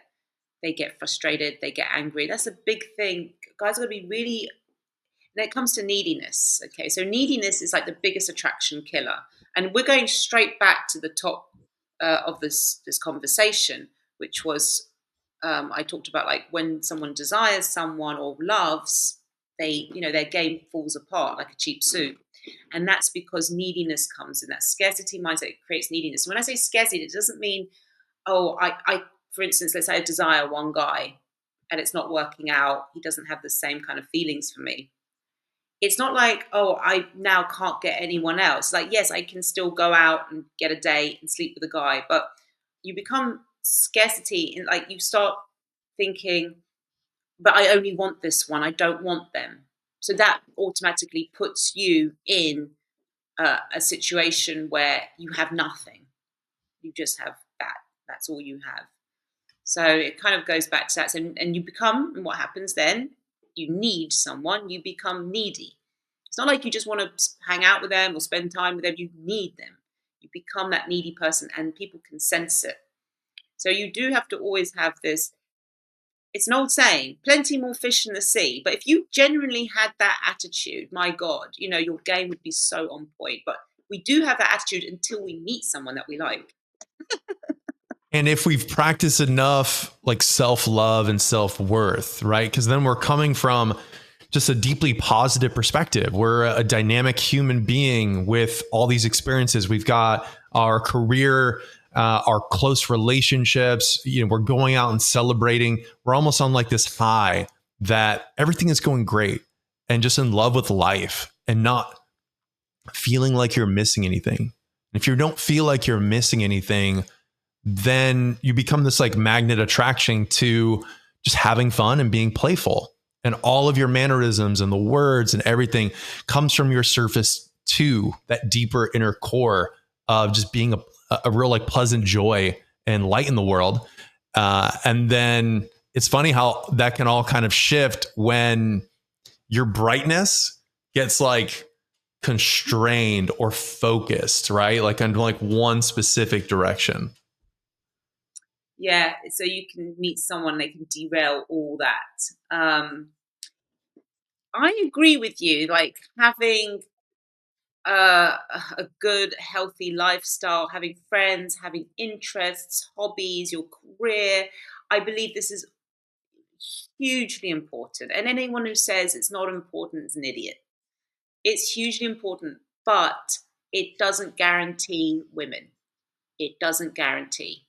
Speaker 2: They get frustrated. They get angry. That's a big thing. Guys are going to be really. When it comes to neediness, okay, so neediness is like the biggest attraction killer, and we're going straight back to the top of this conversation, which was I talked about like when someone desires someone or loves, their game falls apart like a cheap suit, and that's because neediness comes in. That scarcity mindset creates neediness. When I say scarcity, it doesn't mean I for instance, let's say I desire one guy and it's not working out. He doesn't have the same kind of feelings for me. It's not like, oh, I now can't get anyone else. Like, yes, I can still go out and get a date and sleep with a guy, but you become scarcity and like you start thinking, but I only want this one. I don't want them. So that automatically puts you in a situation where you have nothing. You just have that. That's all you have. So it kind of goes back to that. And you become, and what happens then? You need someone, you become needy. It's not like you just want to hang out with them or spend time with them. You need them. You become that needy person, and people can sense it. So you do have to always have this. It's an old saying, plenty more fish in the sea. But if you genuinely had that attitude, my God, your game would be so on point. But we do have that attitude until we meet someone that we like.
Speaker 1: And if we've practiced enough like self-love and self-worth, right? Because then we're coming from just a deeply positive perspective. We're a dynamic human being with all these experiences. We've got our career, our close relationships. We're going out and celebrating. We're almost on like this high that everything is going great and just in love with life and not feeling like you're missing anything. If you don't feel like you're missing anything, then you become this like magnet attraction to just having fun and being playful. And all of your mannerisms and the words and everything comes from your surface to that deeper inner core of just being a real like pleasant joy and light in the world. And then it's funny how that can all kind of shift when your brightness gets like constrained or focused, right? Like on like one specific direction.
Speaker 2: Yeah, so you can meet someone, they can derail all that. I agree with you. Like having a good, healthy lifestyle, having friends, having interests, hobbies, your career. I believe this is hugely important. And anyone who says it's not important is an idiot. It's hugely important, but it doesn't guarantee women. It doesn't guarantee.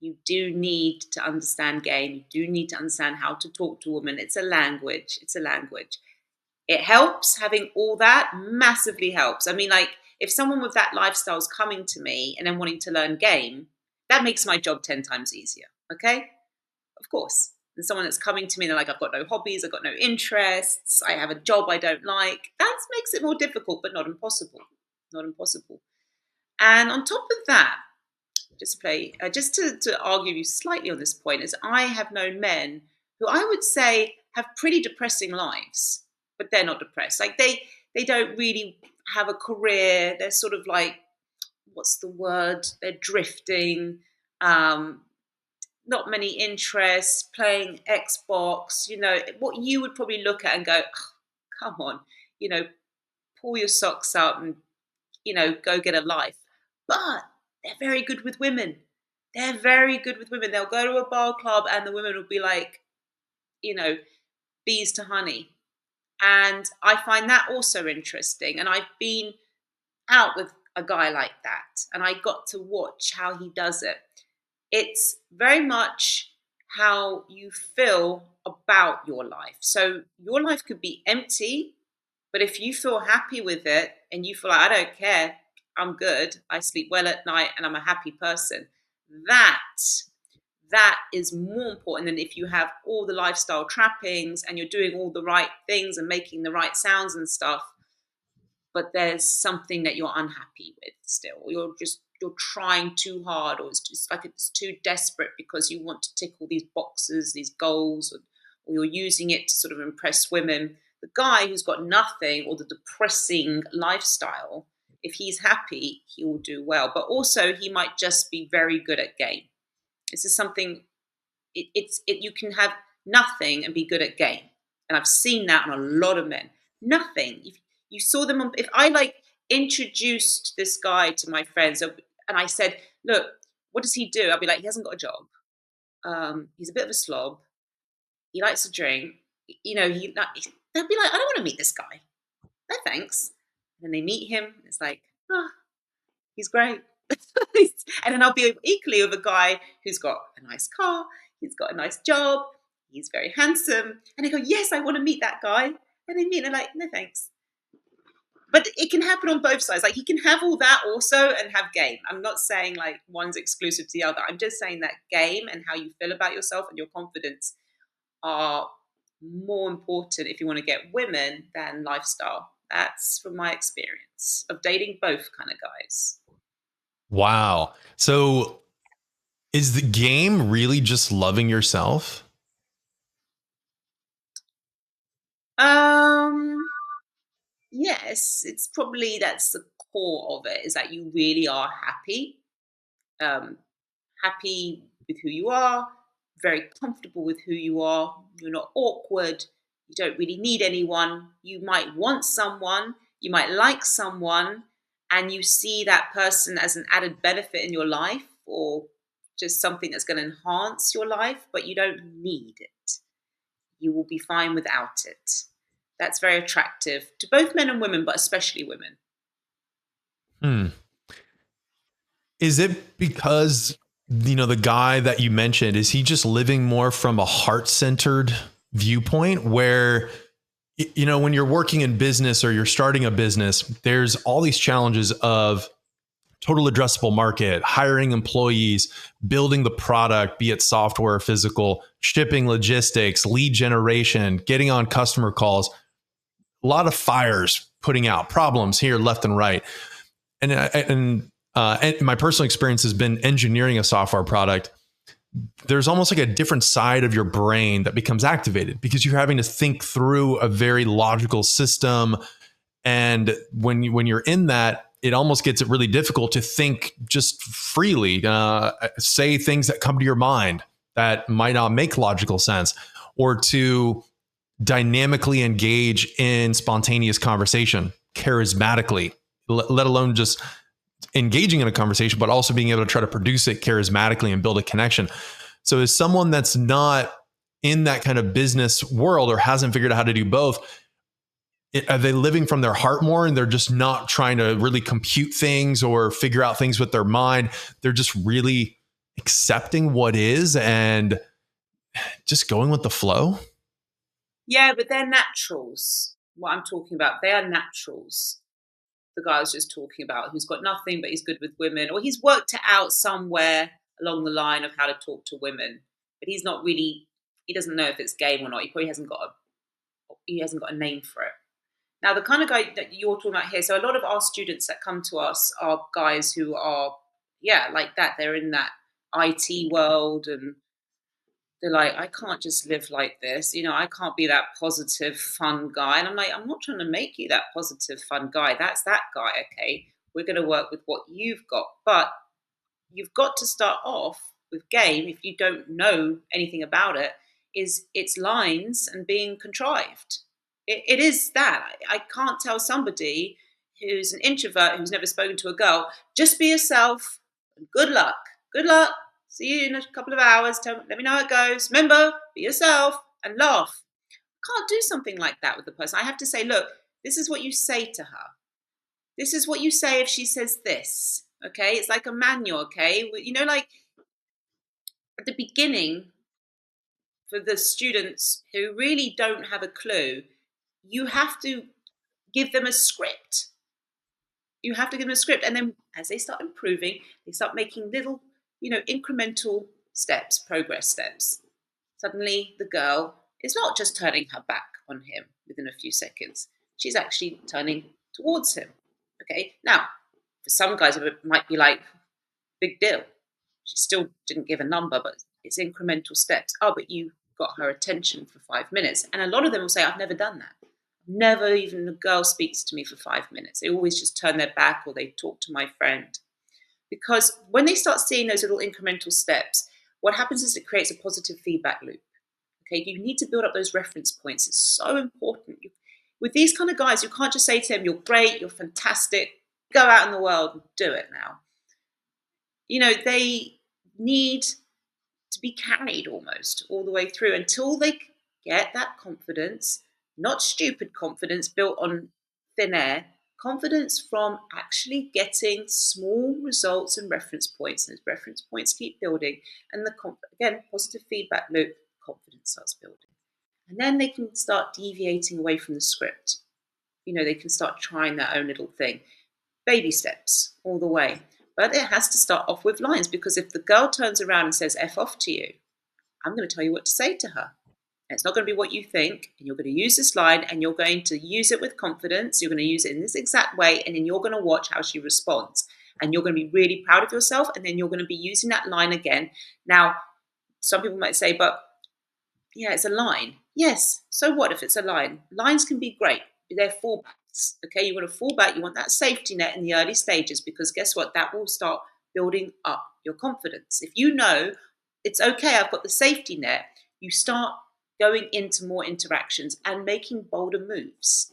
Speaker 2: You do need to understand game. You do need to understand how to talk to women. It's a language. It's a language. It helps having all that, massively helps. I mean, like, if someone with that lifestyle is coming to me and then wanting to learn game, that makes my job 10 times easier. Okay? Of course. And someone that's coming to me and they're like, I've got no hobbies, I've got no interests, I have a job I don't like. That makes it more difficult, but not impossible. Not impossible. And on top of that, just to argue you slightly on this point, is I have known men who I would say have pretty depressing lives, but they're not depressed. Like they don't really have a career. They're sort of like, what's the word? They're drifting. Not many interests. Playing Xbox. What you would probably look at and go, oh, come on, you know, pull your socks up and go get a life. But they're very good with women. They're very good with women. They'll go to a bar club and the women will be like, you know, bees to honey. And I find that also interesting. And I've been out with a guy like that and I got to watch how he does it. It's very much how you feel about your life. So your life could be empty, but if you feel happy with it and you feel like, I don't care, I'm good, I sleep well at night and I'm a happy person, that that is more important than if you have all the lifestyle trappings and you're doing all the right things and making the right sounds and stuff, but there's something that you're unhappy with still, or you're trying too hard, or it's just like it's too desperate because you want to tick all these boxes, these goals, or you're using it to sort of impress women. The guy who's got nothing or the depressing lifestyle, if he's happy, he will do well. But also, he might just be very good at game. This is something. You can have nothing and be good at game, and I've seen that on a lot of men. Nothing. If you saw them on, if I like introduced this guy to my friends, and I said, "Look, what does he do?" I'll be like, "He hasn't got a job. He's a bit of a slob. He likes to drink. They'll be like, I don't want to meet this guy. No thanks." And then they meet him. And it's like, oh, he's great. And then I'll be equally with a guy who's got a nice car, he's got a nice job, he's very handsome. And they go, yes, I want to meet that guy. And they meet and they're like, no thanks. But it can happen on both sides. Like he can have all that also and have game. I'm not saying like one's exclusive to the other. I'm just saying that game and how you feel about yourself and your confidence are more important if you want to get women than lifestyle. That's from my experience of dating both kind of guys.
Speaker 1: Wow. So is the game really just loving yourself?
Speaker 2: Um, yes, it's probably that's the core of it is that you really are happy, um, happy with who you are, very comfortable with who you are. You're not awkward. You don't really need anyone. You might want someone, you might like someone, and you see that person as an added benefit in your life or just something that's going to enhance your life, but you don't need it. You will be fine without it. That's very attractive to both men and women, but especially women.
Speaker 1: Hmm. Is it because, the guy that you mentioned, is he just living more from a heart-centered viewpoint where, when you're working in business or you're starting a business, there's all these challenges of total addressable market, hiring employees, building the product, be it software or physical, shipping, logistics, lead generation, getting on customer calls, a lot of fires, putting out problems here, left and right. And my personal experience has been engineering a software product. There's almost like a different side of your brain that becomes activated because you're having to think through a very logical system. And when you're in that, it almost gets it really difficult to think just freely, say things that come to your mind that might not make logical sense, or to dynamically engage in spontaneous conversation charismatically, let alone just engaging in a conversation, but also being able to try to produce it charismatically and build a connection. So as someone that's not in that kind of business world or hasn't figured out how to do both, are they living from their heart more and they're just not trying to really compute things or figure out things with their mind? They're just really accepting what is and just going with the flow?
Speaker 2: Yeah, but they're naturals. What I'm talking about, they are naturals. The guy I was just talking about, who's got nothing but he's good with women, or he's worked it out somewhere along the line of how to talk to women, but he's not really. He doesn't know if it's game or not. He probably hasn't got a name for it. Now, the kind of guy that you're talking about here, so a lot of our students that come to us are guys who are, yeah, like that. They're in that IT world and they're like, I can't just live like this. I can't be that positive, fun guy. And I'm like, I'm not trying to make you that positive, fun guy. That's that guy, okay? We're going to work with what you've got. But you've got to start off with game, if you don't know anything about it, is its lines and being contrived. It is that. I can't tell somebody who's an introvert who's never spoken to a girl, just be yourself and good luck. Good luck. See you in a couple of hours. Let me know how it goes. Remember, be yourself and laugh. I can't do something like that with the person. I have to say, look, this is what you say to her. This is what you say if she says this. Okay, it's like a manual. Okay, like at the beginning, for the students who really don't have a clue, you have to give them a script. You have to give them a script, and then as they start improving, they start making little, incremental steps, progress steps. Suddenly, the girl is not just turning her back on him within a few seconds; she's actually turning towards him. Okay, now for some guys, it might be like, big deal. She still didn't give a number, but it's incremental steps. Oh, but you got her attention for 5 minutes. And a lot of them will say, I've never done that. Never even a girl speaks to me for 5 minutes. They always just turn their back or they talk to my friend. Because when they start seeing those little incremental steps, what happens is it creates a positive feedback loop. Okay, you need to build up those reference points. It's so important. With these kind of guys, you can't just say to them, you're great, you're fantastic, go out in the world and do it now. They need to be carried almost all the way through until they get that confidence, not stupid confidence built on thin air, confidence from actually getting small results and reference points. And as reference points keep building, and again, positive feedback loop, confidence starts building. And then they can start deviating away from the script. They can start trying their own little thing. Baby steps all the way. But it has to start off with lines, because if the girl turns around and says F off to you, I'm going to tell you what to say to her. And it's not going to be what you think. And you're going to use this line and you're going to use it with confidence. You're going to use it in this exact way. And then you're going to watch how she responds. And you're going to be really proud of yourself. And then you're going to be using that line again. Now, some people might say, but yeah, it's a line. Yes. So what if it's a line? Lines can be great. They're fallbacks. Okay, you want to fall back. You want that safety net in the early stages, because guess what? That will start building up your confidence. If you know it's okay, I've got the safety net, you start going into more interactions and making bolder moves.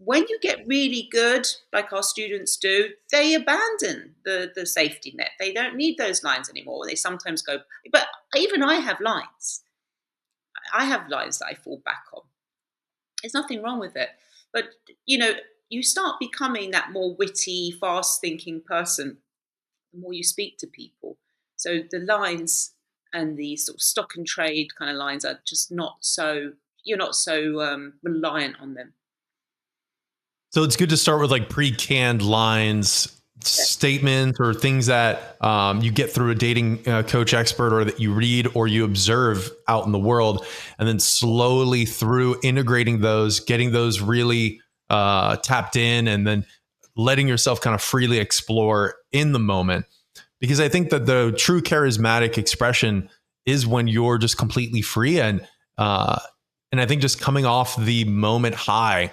Speaker 2: when you get really good, like our students do, they abandon the safety net. They don't need those lines anymore. They sometimes go, but even I have lines. I have lines that I fall back on. There's nothing wrong with it. But, you know, you start becoming that more witty, fast thinking person the more you speak to people. So the lines and the sort of stock and trade kind of lines are just not so, you're not so reliant on them.
Speaker 1: So it's good to start with like pre-canned lines, statements, or things that you get through a dating coach expert, or that you read or you observe out in the world, and then slowly through integrating those, getting those really tapped in, and then letting yourself kind of freely explore in the moment. Because I think that the true charismatic expression is when you're just completely free, and I think just coming off the moment high,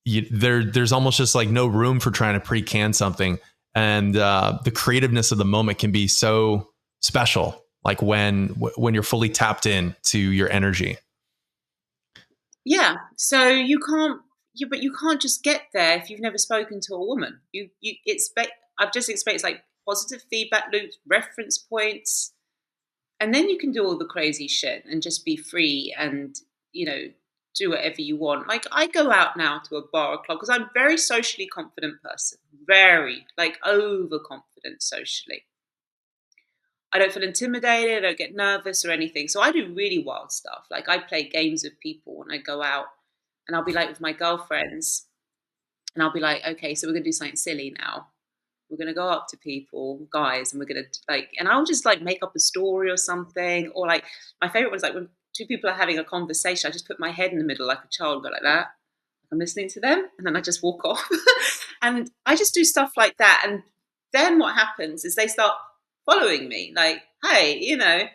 Speaker 1: there's almost just like no room for trying to pre-can something, and the creativeness of the moment can be so special, like when you're fully tapped in to your energy.
Speaker 2: Yeah. So you can't, but you can't just get there if you've never spoken to a woman. You expect. I've just experienced like positive feedback loops, reference points, and then you can do all the crazy shit and just be free and you know do whatever you want. Like I go out now to a bar or club because I'm a very socially confident person, very like overconfident socially. I don't feel intimidated, I don't get nervous or anything. So I do really wild stuff. Like I play games with people when I go out, and I'll be like with my girlfriends, and I'll be like, okay, so we're gonna do something silly now. We're gonna go up to people, guys, and we're gonna like, and I'll just like make up a story or something. Or like my favorite one is like when two people are having a conversation, I just put my head in the middle like a child, go like that. I'm listening to them, and then I just walk off. And I just do stuff like that. And then what happens is they start following me, like, hey, and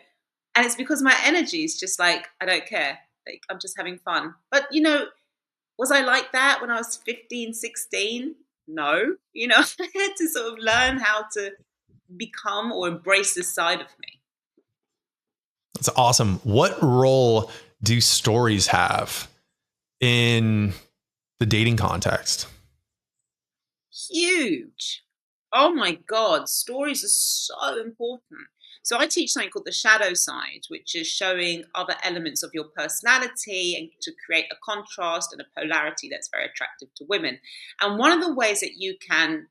Speaker 2: it's because my energy is just like, I don't care. Like, I'm just having fun. But, was I like that when I was 15, 16? No. I had to sort of learn how to become or embrace this side of me.
Speaker 1: That's awesome. What role do stories have in the dating context?
Speaker 2: Huge. Oh my God, stories are so important. So I teach something called the shadow side, which is showing other elements of your personality and to create a contrast and a polarity that's very attractive to women. And one of the ways that you can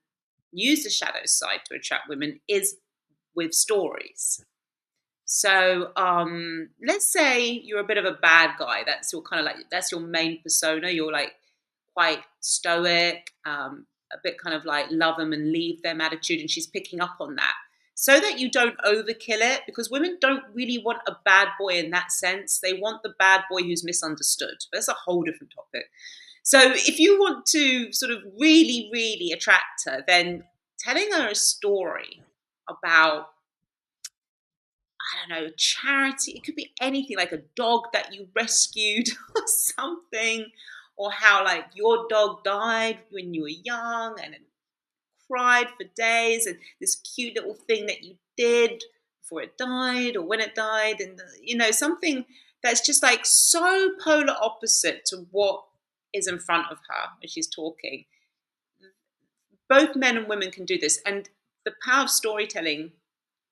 Speaker 2: use the shadow side to attract women is with stories. So let's say you're a bit of a bad guy. That's your kind of like that's your main persona. You're like quite stoic, a bit kind of like love them and leave them attitude, and she's picking up on that. So that you don't overkill it, because women don't really want a bad boy in that sense. They want the bad boy who's misunderstood. But that's a whole different topic. So if you want to sort of really, really attract her, then telling her a story about I don't know, charity. It could be anything like a dog that you rescued or something, or how like your dog died when you were young and it cried for days, and this cute little thing that you did before it died or when it died, and something that's just like so polar opposite to what is in front of her when she's talking. Both men and women can do this, and the power of storytelling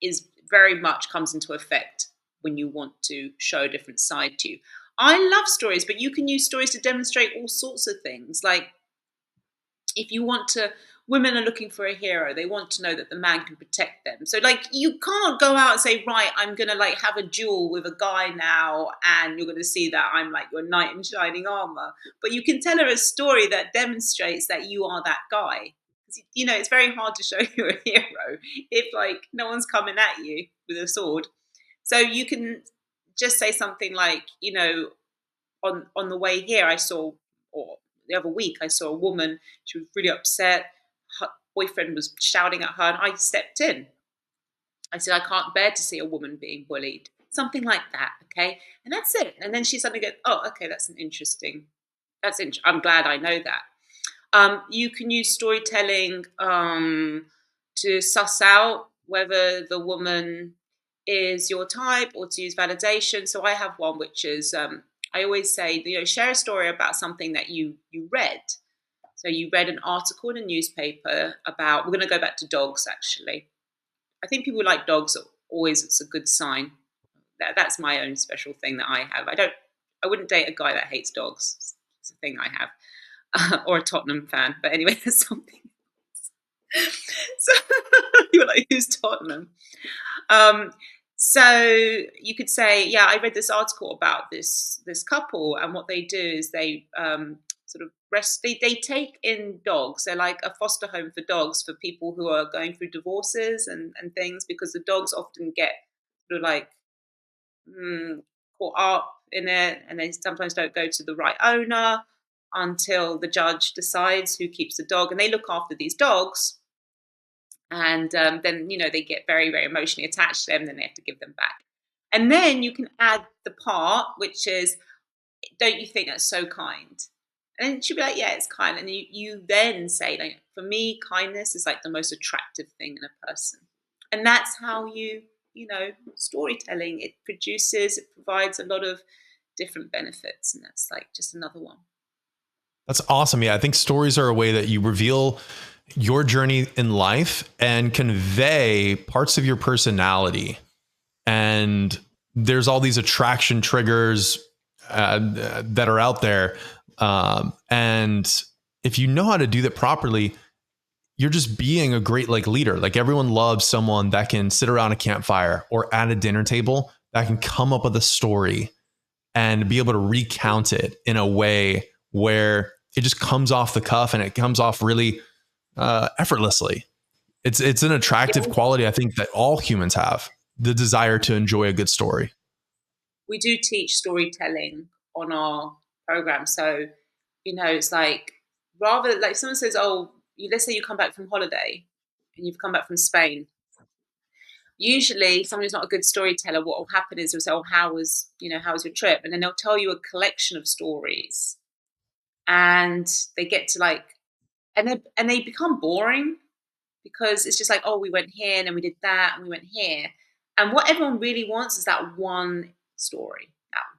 Speaker 2: is very much comes into effect when you want to show a different side to you. I love stories, but you can use stories to demonstrate all sorts of things. Like if you want to, women are looking for a hero. They want to know that the man can protect them. So like you can't go out and say, right, I'm gonna like have a duel with a guy now, and you're gonna see that I'm like your knight in shining armor. But you can tell her a story that demonstrates that you are that guy. It's very hard to show you're a hero if like no one's coming at you with a sword. So you can just say something like, on the way here I saw, or the other week I saw a woman. She was really upset. Her boyfriend was shouting at her, and I stepped in. I said, I can't bear to see a woman being bullied. Something like that, okay? And that's it. And then she suddenly goes, oh, okay, I'm glad I know that. You can use storytelling to suss out whether the woman is your type, or to use validation. So I have one which is I always say, share a story about something that you read. So you read an article in a newspaper about, we're going to go back to dogs actually. I think people who like dogs, always it's a good sign. That's my own special thing that I have. I wouldn't date a guy that hates dogs. It's a thing I have, or a Tottenham fan. But anyway, there's something. So you're like, who's Tottenham? Um, so you could say, yeah, I read this article about this couple, and what they do is they sort of they take in dogs. They're like a foster home for dogs for people who are going through divorces and things, because the dogs often get sort of like caught up in it, and they sometimes don't go to the right owner until the judge decides who keeps the dog, and they look after these dogs. And then they get very, very emotionally attached to them, and then they have to give them back. And then you can add the part which is, don't you think that's so kind? And she'll be like, yeah, it's kind. And you then say, like, for me, kindness is like the most attractive thing in a person. And that's how storytelling, it provides a lot of different benefits. And that's like just another one.
Speaker 1: That's awesome. Yeah, I think stories are a way that you reveal your journey in life and convey parts of your personality. And there's all these attraction triggers that are out there. And if you know how to do that properly, you're just being a great leader. Like, everyone loves someone that can sit around a campfire or at a dinner table that can come up with a story and be able to recount it in a way where it just comes off the cuff and it comes off really effortlessly. It's an attractive quality, I think, that all humans have, the desire to enjoy a good story.
Speaker 2: We do teach storytelling on our program. So, it's like, rather like someone says, oh, let's say you come back from holiday and you've come back from Spain. Usually someone who's not a good storyteller, what will happen is they'll say, oh, how was your trip? And then they'll tell you a collection of stories, and they get to and they become boring, because it's just like, oh, we went here and then we did that and we went here. And what everyone really wants is that one story,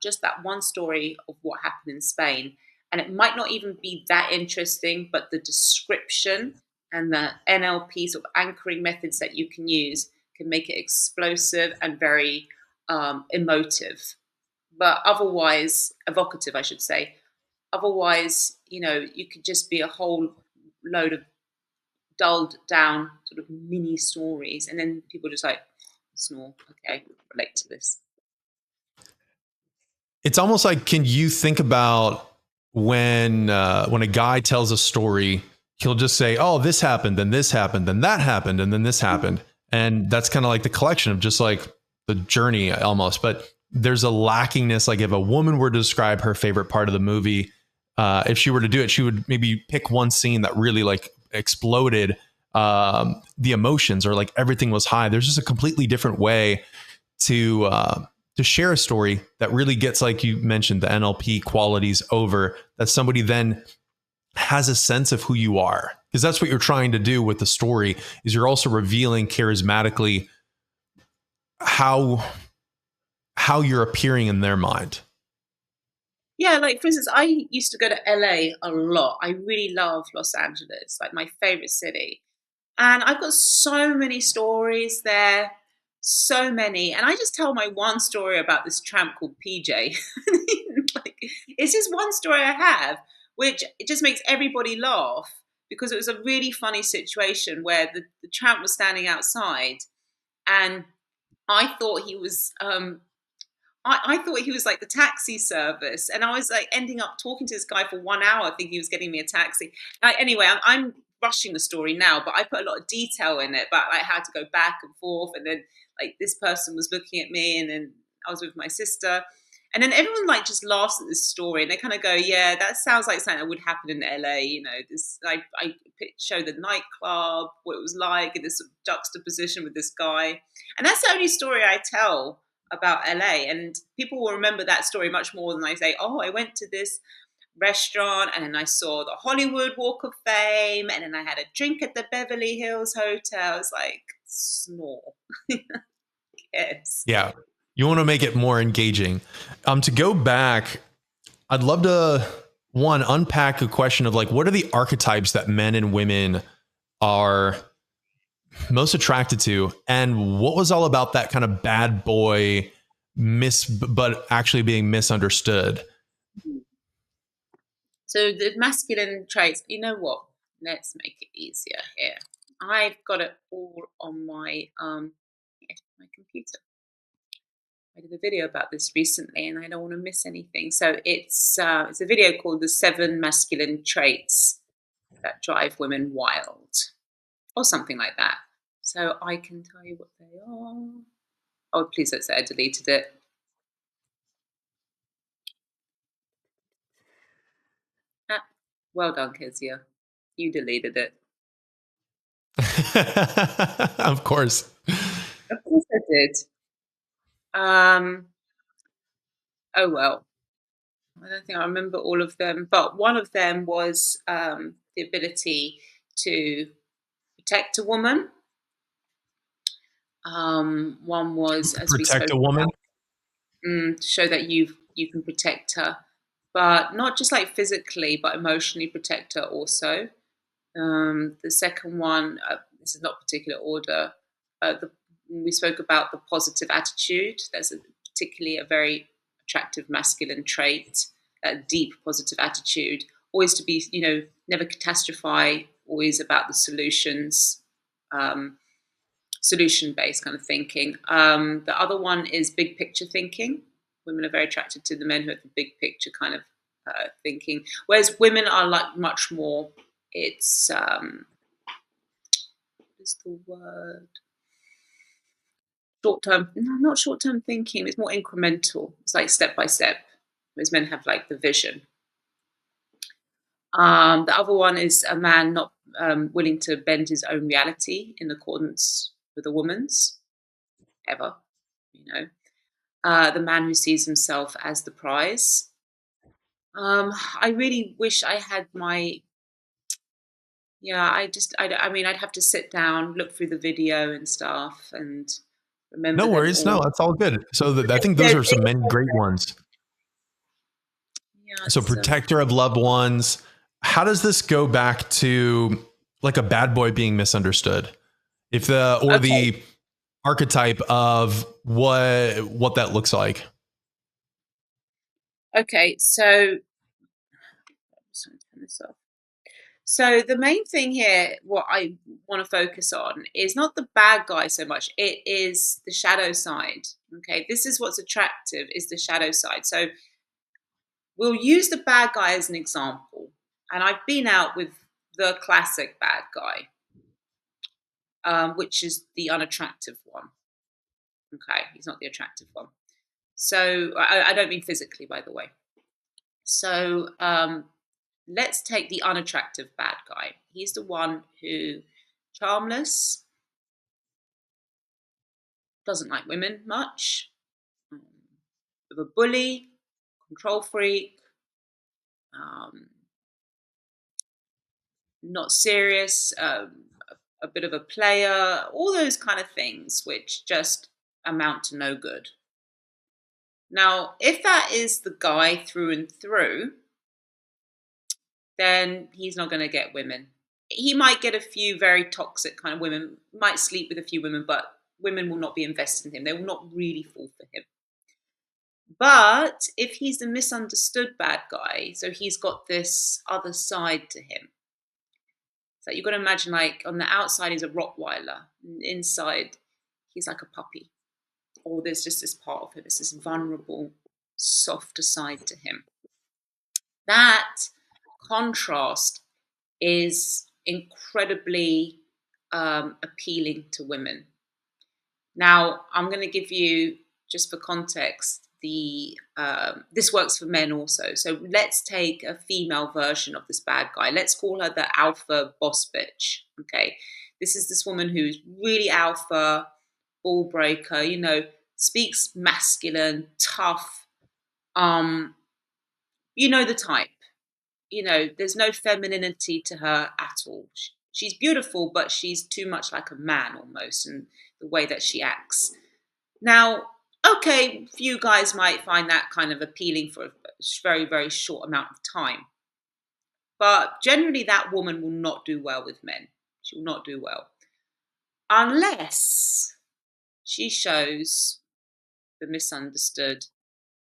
Speaker 2: just that one story of what happened in Spain. And it might not even be that interesting, but the description and the NLP sort of anchoring methods that you can use can make it explosive and very emotive, but otherwise evocative, I should say. Otherwise, you could just be a whole load of dulled down sort of mini stories, and then people just like snore. Okay, relate to this.
Speaker 1: It's almost like, can you think about when a guy tells a story, he'll just say, oh, this happened, then this happened, then that happened, and then this happened. And that's kind of like the collection of just like the journey almost. But there's a lackingness. Like, if a woman were to describe her favorite part of the movie, if she were to do it, she would maybe pick one scene that really like exploded the emotions, or like everything was high. There's just a completely different way to share a story that really gets, like you mentioned, the NLP qualities over, that somebody then has a sense of who you are. Because that's what you're trying to do with the story, is you're also revealing charismatically how you're appearing in their mind.
Speaker 2: Yeah, like for instance, I used to go to LA a lot. I really love Los Angeles, like my favorite city. And I've got so many stories there, so many. And I just tell my one story about this tramp called PJ. Like, it's just one story I have, which it just makes everybody laugh, because it was a really funny situation where the tramp was standing outside, and I thought he was I thought he was like the taxi service, and I was like ending up talking to this guy for 1 hour, thinking he was getting me a taxi. Anyway, I'm rushing the story now, but I put a lot of detail in it. But I had to go back and forth, and then like this person was looking at me, and then I was with my sister, and then everyone like just laughs at this story, and they kind of go, "Yeah, that sounds like something that would happen in LA." This I show the nightclub, what it was like, in this sort of juxtaposition with this guy, and that's the only story I tell about LA, and people will remember that story much more than I say, oh, I went to this restaurant and then I saw the Hollywood Walk of Fame and then I had a drink at the Beverly Hills Hotel. It's like, snore. Yes.
Speaker 1: Yeah. You want to make it more engaging. To go back, I'd love to one, unpack a question of like, what are the archetypes that men and women are most attracted to, and what was all about that kind of bad boy but actually being misunderstood?
Speaker 2: So the masculine traits, you know what? Let's make it easier here. I've got it all on my computer. I did a video about this recently, and I don't want to miss anything. So it's a video called "The 7 Masculine Traits That Drive Women Wild," or something like that. So I can tell you what they are. Oh, please don't say I deleted it. Ah, well done, Kezia. You deleted it.
Speaker 1: Of course.
Speaker 2: Of course I did. Um, oh well. I don't think I remember all of them, but one of them was the ability to protect a woman. One was, as we
Speaker 1: Protect
Speaker 2: spoke
Speaker 1: a woman.
Speaker 2: about, to show that you can protect her, but not just like physically, but emotionally protect her also. The second one, this is not particular order. We spoke about the positive attitude. That's particularly a very attractive masculine trait. A deep positive attitude. Always to be, never catastrophize. Always about the solutions. Solution-based kind of thinking. The other one is big picture thinking. Women are very attracted to the men who have the big picture kind of thinking, whereas women are like much more. It's what is the word? Short term, no, not short term thinking. It's more incremental. It's like step by step. Whereas men have like the vision. The other one is a man not willing to bend his own reality in accordance with a woman's, ever, you know. The man who sees himself as the prize. I really wish I had my. Yeah, I mean, I'd have to sit down, look through the video and stuff, and remember
Speaker 1: No
Speaker 2: them
Speaker 1: worries. No,
Speaker 2: all.
Speaker 1: that's all good. So I think
Speaker 2: Yeah,
Speaker 1: those are some many great ones. So
Speaker 2: it's
Speaker 1: protector of loved ones. How does this go back to like a bad boy being misunderstood? If the or
Speaker 2: okay.
Speaker 1: the archetype of what that looks like.
Speaker 2: Okay, so just gonna turn this off. So the main thing here, what I want to focus on, is not the bad guy so much. It is the shadow side. Okay, this is what's attractive is the shadow side. So we'll use the bad guy as an example, and I've been out with the classic bad guy, which is the unattractive one. Okay, he's not the attractive one. So I don't mean physically, by the way. So let's take the unattractive bad guy. He's the one who charmless, doesn't like women much, um, of a bully, control freak, um, not serious, a bit of a player, all those kind of things which just amount to no good. Now, if that is the guy through and through, then he's not going to get women. He might get a few very toxic kind of women, might sleep with a few women, but women will not be invested in him. They will not really fall for him. But if he's the misunderstood bad guy, so he's got this other side to him. So you've got to imagine, like, on the outside, he's a Rottweiler. And inside, he's like a puppy. Or there's just this part of him, it's this vulnerable, softer side to him. That contrast is incredibly appealing to women. Now, I'm going to give you, just for context, the this works for men also. So let's take a female version of this bad guy. Let's call her the alpha boss bitch. Okay, this is this woman who's really alpha, ball breaker. Speaks masculine, tough. Um, the type. There's no femininity to her at all. She's beautiful, but she's too much like a man almost in the way that she acts. Now, okay, few guys might find that kind of appealing for a very, very short amount of time. But generally, that woman will not do well with men. She will not do well unless she shows the misunderstood,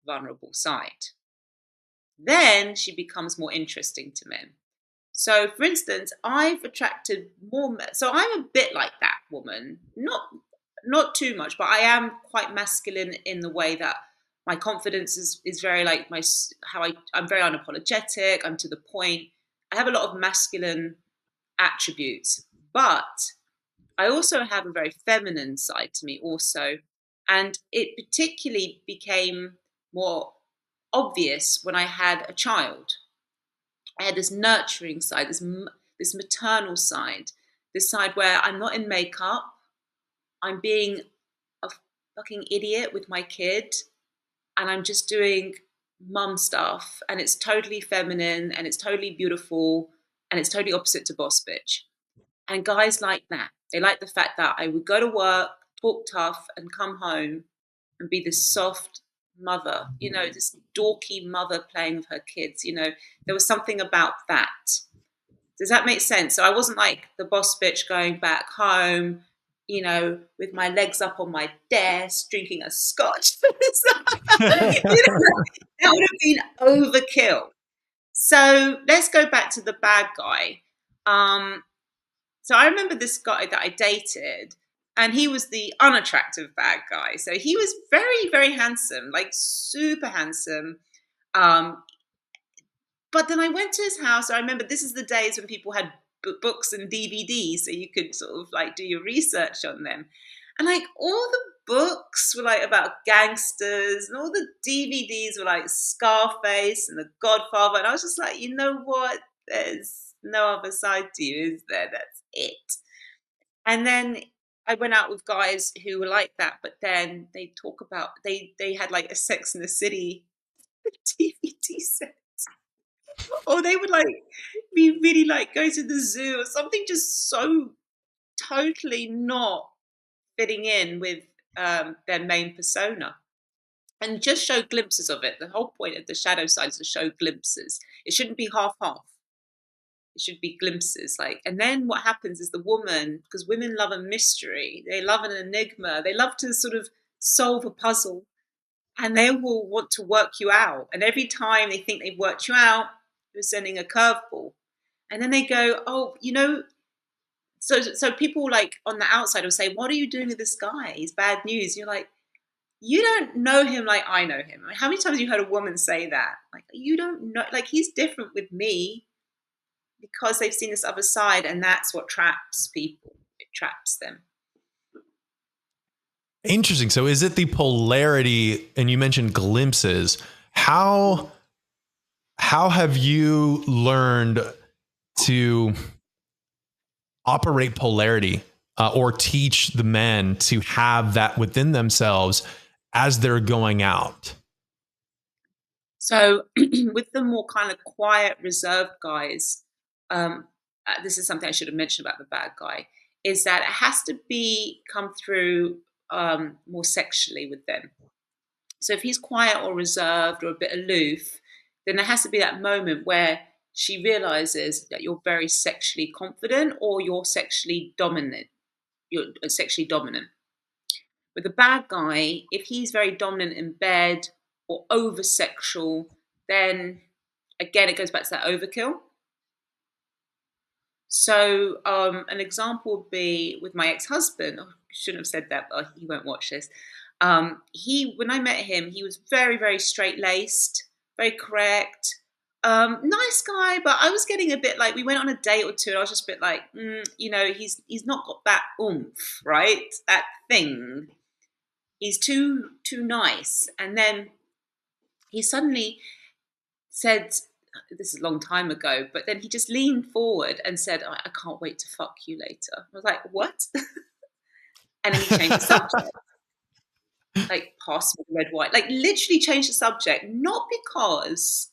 Speaker 2: vulnerable side. Then she becomes more interesting to men. So, for instance, I've attracted more men. So I'm a bit like that woman, not too much, but I am quite masculine in the way that my confidence is very like I'm very unapologetic. I'm to the point. I have a lot of masculine attributes, but I also have a very feminine side to me also, and it particularly became more obvious when I had a child. I had this nurturing side, this maternal side, this side where I'm not in makeup, I'm being a fucking idiot with my kid, and I'm just doing mum stuff, and it's totally feminine, and it's totally beautiful, and it's totally opposite to boss bitch. And guys like that. They like the fact that I would go to work, talk tough, and come home and be this soft mother, this dorky mother playing with her kids. There was something about that. Does that make sense? So I wasn't like the boss bitch going back home, with my legs up on my desk, drinking a scotch. That would have been overkill. So let's go back to the bad guy. So I remember this guy that I dated, and he was the unattractive bad guy. So he was very, very handsome, like super handsome. Um, but then I went to his house. I remember this is the days when people had books and DVDs, so you could sort of like do your research on them. And like all the books were like about gangsters, and all the DVDs were like Scarface and The Godfather. And I was just like, you know what? There's no other side to you, is there? That's it. And then I went out with guys who were like that, but then they talk about they had like a Sex in the City DVD set, or they would like be really like go to the zoo or something, just so totally not fitting in with their main persona, and just show glimpses of it. The whole point of the shadow side is to show glimpses. It shouldn't be half half. It should be glimpses, like. And then what happens is the woman, because women love a mystery, they love an enigma, they love to sort of solve a puzzle, and they will want to work you out. And every time they think they've worked you out, you're sending a curveball. And then they go, oh, so people like on the outside will say, what are you doing with this guy? He's bad news. You're like, you don't know him like I know him. I mean, how many times have you heard a woman say that? Like, you don't know, like, he's different with me because they've seen this other side, and that's what traps people. It traps them.
Speaker 1: Interesting. So is it the polarity, and you mentioned glimpses? How have you learned to operate polarity, or teach the men to have that within themselves as they're going out?
Speaker 2: So with the more kind of quiet, reserved guys, this is something I should have mentioned about the bad guy, is that it has to be come through more sexually with them. So if he's quiet or reserved or a bit aloof, then there has to be that moment where she realizes that you're very sexually confident or you're sexually dominant. You're sexually dominant. With a bad guy, if he's very dominant in bed or over sexual, then again it goes back to that overkill. So an example would be with my ex-husband. Oh, I shouldn't have said that, but he won't watch this. When I met him, he was very, very straight-laced, very correct, nice guy. But I was getting a bit like, we went on a date or two, and I was just a bit like, he's not got that oomph, right? That thing. He's too nice. And then he suddenly said, this is a long time ago, but then he just leaned forward and said, I can't wait to fuck you later. I was like, what? And then he changed the subject. Like, pass me the red wine. Like, literally changed the subject. Not because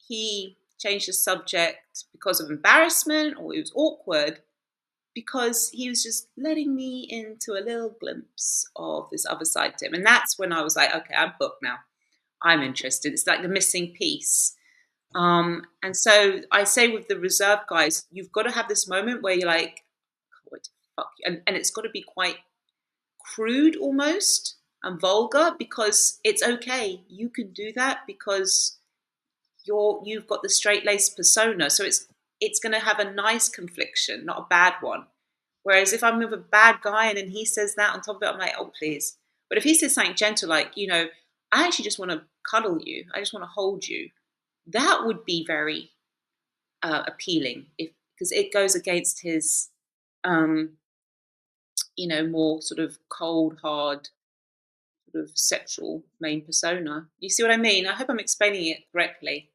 Speaker 2: he changed the subject because of embarrassment or it was awkward, because he was just letting me into a little glimpse of this other side to him. And that's when I was like, okay, I'm hooked now. I'm interested. It's like the missing piece. And so I say with the reserve guys, you've got to have this moment where you're like, what the fuck? And it's got to be quite crude almost and vulgar, because it's okay. You can do that because you've got the straight laced persona. So it's going to have a nice confliction, not a bad one. Whereas if I'm with a bad guy and then he says that on top of it, I'm like, oh please. But if he says something gentle, like, I actually just want to cuddle you, I just want to hold you, that would be very appealing, if because it goes against his um, more sort of cold, hard, sort of sexual main persona. You see what I mean? I hope I'm explaining it correctly.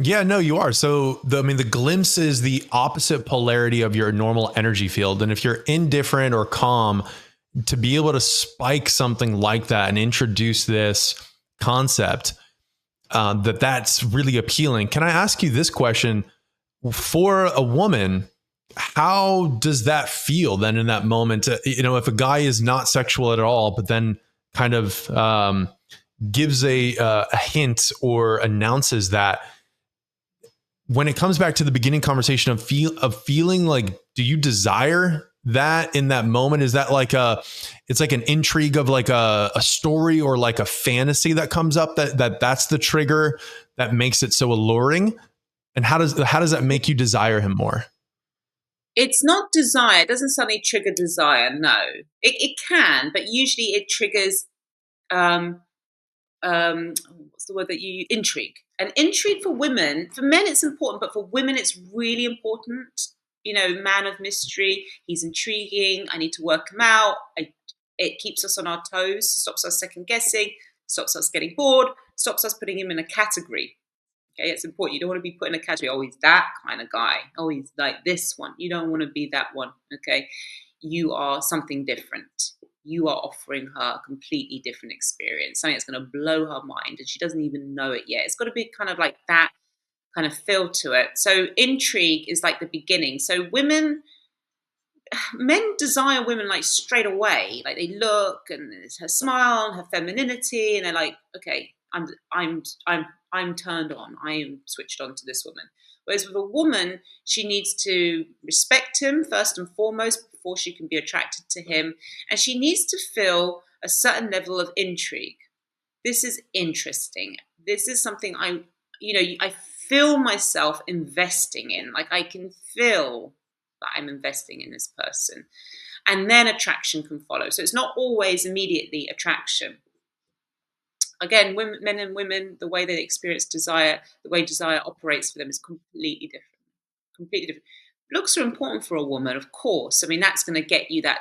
Speaker 1: Yeah, no, you are. So the glimpse is the opposite polarity of your normal energy field. And if you're indifferent or calm, to be able to spike something like that and introduce this concept, that's really appealing. Can I ask you this question? For a woman, how does that feel then in that moment? If a guy is not sexual at all, but then kind of gives a hint or announces that, when it comes back to the beginning conversation of feeling like, do you desire that in that moment? Is that it's like an intrigue of like a story or like a fantasy that comes up that's the trigger that makes it so alluring? And how does that make you desire him more?
Speaker 2: It's not desire. It doesn't suddenly trigger desire. No, it can, but usually it triggers um, what's the word that you use? Intrigue. And intrigue for women, for men it's important, but for women it's really important. Man of mystery, he's intriguing. I need to work him out. It keeps us on our toes, stops us second guessing, stops us getting bored, stops us putting him in a category. Okay, it's important. You don't want to be put in a category. Oh, he's that kind of guy. Oh, he's like this one. You don't want to be that one. Okay, you are something different. You are offering her a completely different experience, something that's going to blow her mind, and she doesn't even know it yet. It's got to be kind of like that kind of feel to it. So intrigue is like the beginning. So men desire women like straight away. Like they look and it's her smile and her femininity, and they're like, okay, I'm turned on. I am switched on to this woman. Whereas with a woman, she needs to respect him first and foremost before she can be attracted to him, and she needs to feel a certain level of intrigue. This is interesting. This is something I feel myself investing in. Like I can feel that I'm investing in this person. And then attraction can follow. So it's not always immediately attraction. Again, men and women, the way they experience desire, the way desire operates for them is completely different. Completely different. Looks are important for a woman, of course. I mean, that's going to get you that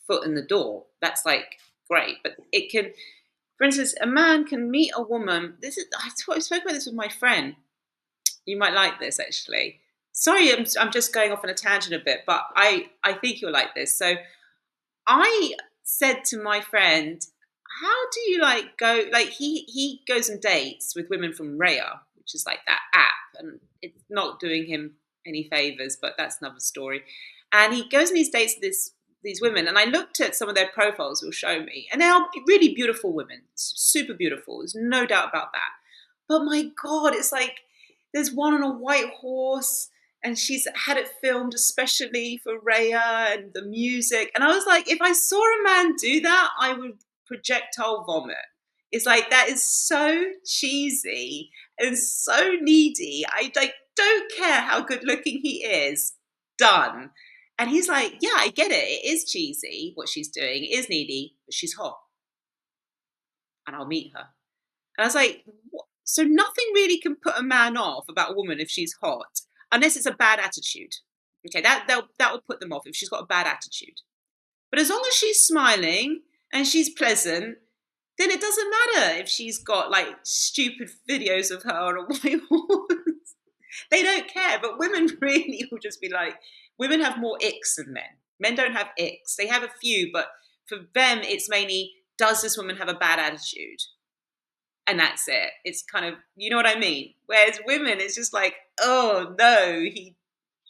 Speaker 2: foot in the door. That's like great. But it can, for instance, a man can meet a woman. I spoke about this with my friend. You might like this actually. Sorry, I'm just going off on a tangent a bit, but I think you'll like this. So I said to my friend, "How do you like go? Like he goes and dates with women from Raya, which is like that app, and it's not doing him any favors, but that's another story. And he goes and he dates these women, and I looked at some of their profiles. Will show me, and they are really beautiful women, super beautiful. There's no doubt about that. But my God, it's like there's one on a white horse, and she's had it filmed especially for Raya and the music. And I was like, if I saw a man do that, I would projectile vomit. It's like that is so cheesy and so needy. I like don't care how good looking he is. Done. And he's like, yeah, I get it. It is cheesy what she's doing. It is needy, but she's hot, and I'll meet her. And I was like, what? So nothing really can put a man off about a woman if she's hot, unless it's a bad attitude. Okay, that will put them off if she's got a bad attitude. But as long as she's smiling and she's pleasant, then it doesn't matter if she's got like stupid videos of her on a white horse. They don't care. But women really will just be like, women have more icks than men. Men don't have icks. They have a few, but for them, it's mainly, does this woman have a bad attitude? And that's it. It's kind of, you know what I mean? Whereas women, it's just like, oh no, he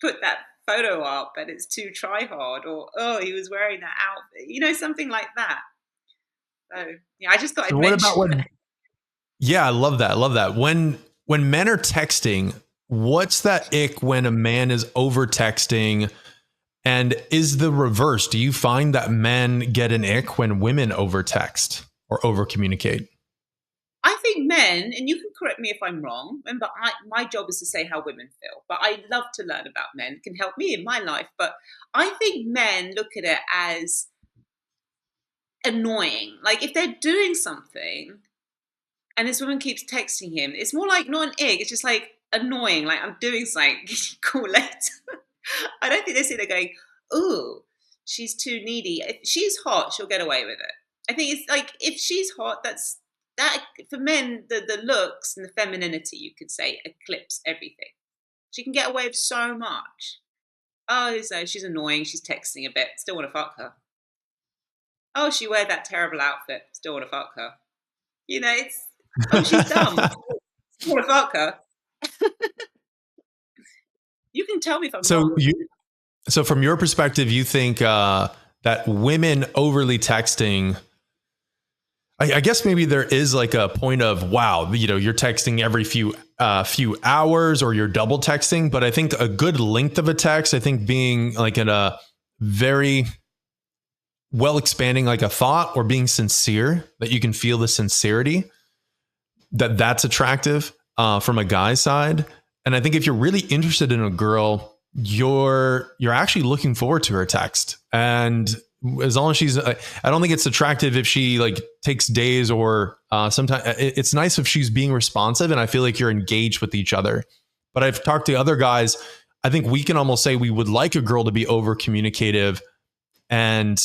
Speaker 2: put that photo up and it's too try hard, or oh, he was wearing that outfit, something like that. So yeah, I just thought I'd
Speaker 1: So what about
Speaker 2: mention
Speaker 1: when?
Speaker 2: that.
Speaker 1: Yeah, I love that. I love that. When when men are texting, what's that ick when a man is over texting? And is the reverse? Do you find that men get an ick when women over text or over communicate?
Speaker 2: I think men, and you can correct me if I'm wrong. Remember, my job is to say how women feel, but I love to learn about men. It can help me in my life. But I think men look at it as annoying. Like if they're doing something and this woman keeps texting him, it's more like not an egg. It's just like annoying. Like I'm doing something. Call later. I don't think they're sitting there going, "Ooh, she's too needy." If she's hot, she'll get away with it. I think it's like if she's hot, that's that for men. The looks and the femininity, you could say, eclipse everything. She can get away with so much. Oh, so she's annoying. She's texting a bit. Still want to fuck her. Oh, she wear that terrible outfit. Still want to fuck her. It's oh, she's dumb. Still want to fuck her. You can tell me if I'm
Speaker 1: So
Speaker 2: wrong.
Speaker 1: you, so from your perspective, you think that women overly texting. I guess maybe there is like a point of wow, you're texting every few hours or you're double texting. But I think a good length of a text, I think being like in a very well expanding like a thought or being sincere, that you can feel the sincerity, that's attractive from a guy's side. And I think if you're really interested in a girl, you're actually looking forward to her text. And as long as she's, I don't think it's attractive if she like takes days or sometimes it's nice if she's being responsive and I feel like you're engaged with each other. But I've talked to other guys. I think we can almost say we would like a girl to be over communicative and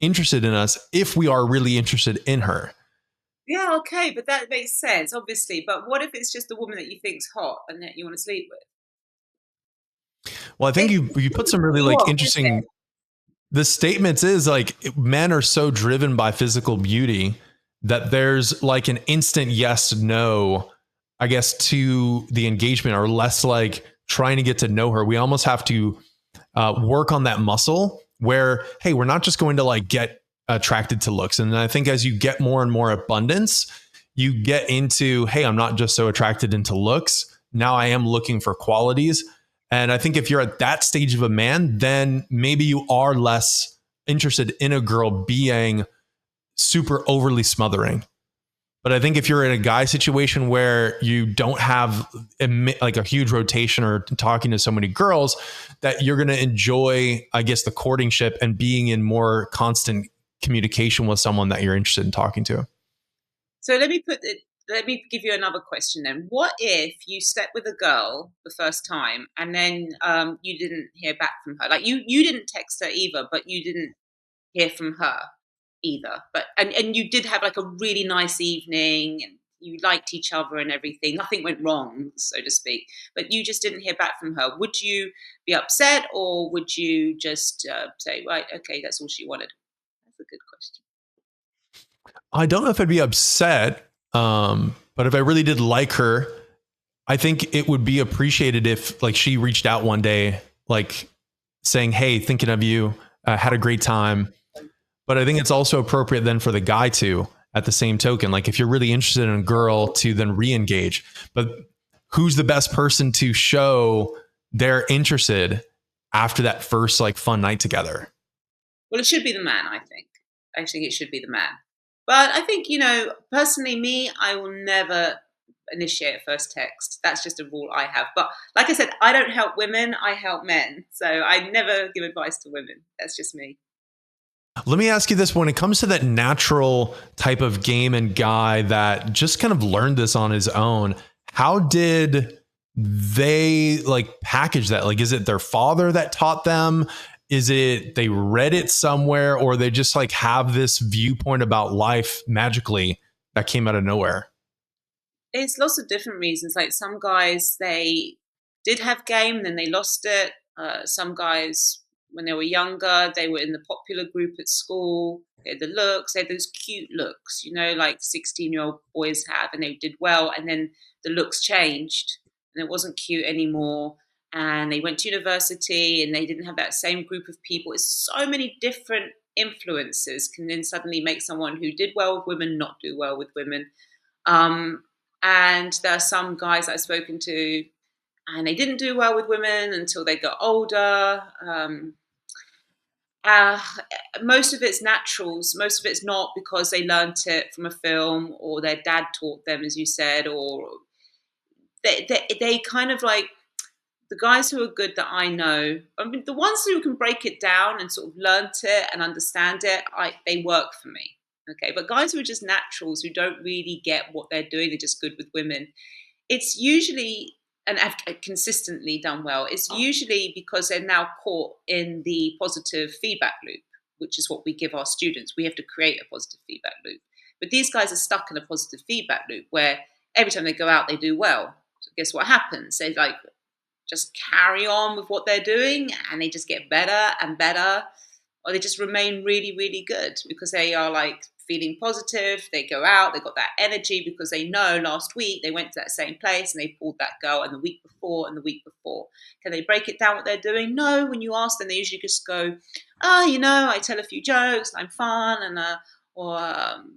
Speaker 1: interested in us if we are really interested in her.
Speaker 2: Yeah, okay, but that makes sense, obviously. But what if it's just a woman that you think's hot and that you want to sleep with?
Speaker 1: Well, I think you put some really like
Speaker 2: Wrong, isn't it?
Speaker 1: interesting. The statements is like men are so driven by physical beauty that there's like an instant yes no, I guess, to the engagement, or less like trying to get to know her. We almost have to work on that muscle where, hey, we're not just going to like get attracted to looks. And I think as you get more and more abundance, you get into, hey, I'm not just so attracted into looks. Now I am looking for qualities. And I think if you're at that stage of a man, then maybe you are less interested in a girl being super overly smothering. But I think if you're in a guy situation where you don't have like a huge rotation or talking to so many girls, that you're going to enjoy, I guess, the courtingship and being in more constant communication with someone that you're interested in talking to.
Speaker 2: So let me give you another question then. What if you slept with a girl the first time and then you didn't hear back from her? Like you didn't text her either, but you didn't hear from her either. But and you did have like a really nice evening and you liked each other and everything. Nothing went wrong, so to speak. But you just didn't hear back from her. Would you be upset or would you just say, right, okay, that's all she wanted? That's a good question.
Speaker 1: I don't know if I'd be upset, but if I really did like her, I think it would be appreciated if like she reached out one day, like saying, "Hey, thinking of you, had a great time." But I think it's also appropriate then for the guy to, at the same token, like if you're really interested in a girl, to then re-engage. But who's the best person to show they're interested after that first like fun night together?
Speaker 2: Well, it should be the man, I think. I think it should be the man. But I think, personally, me, I will never initiate a first text. That's just a rule I have. But like I said, I don't help women, I help men. So I never give advice to women. That's just me.
Speaker 1: Let me ask you this: when it comes to that natural type of game and guy that just kind of learned this on his own, how did they like package that? Like, is it their father that taught them? Is it they read it somewhere, or they just like have this viewpoint about life magically that came out of nowhere?
Speaker 2: It's lots of different reasons. Like some guys, they did have game, then they lost it. Some guys, when they were younger, they were in the popular group at school. They had the looks, they had those cute looks, like 16-year-old boys have, and they did well. And then the looks changed and it wasn't cute anymore. And they went to university and they didn't have that same group of people. It's so many different influences can then suddenly make someone who did well with women not do well with women. Um, And there are some guys that I've spoken to, and they didn't do well with women until they got older. Uh, Most of it's naturals. Most of it's not because they learnt it from a film or their dad taught them, as you said, or they kind of like the guys who are good that I know. I mean, the ones who can break it down and sort of learnt it and understand it, they work for me. Okay, but guys who are just naturals who don't really get what they're doing, they're just good with women, it's usually, and have consistently done well, it's usually because they're now caught in the positive feedback loop, which is what we give our students. We have to create a positive feedback loop. But these guys are stuck in a positive feedback loop where every time they go out, they do well. So guess what happens? They like just carry on with what they're doing and they just get better and better, or they just remain really, really good because they are like feeling positive. They go out, they got that energy because they know last week they went to that same place and they pulled that girl, and the week before and the week before. Can they break it down what they're doing? No. When you ask them, they usually just go, oh, I tell a few jokes, I'm fun, and or I'm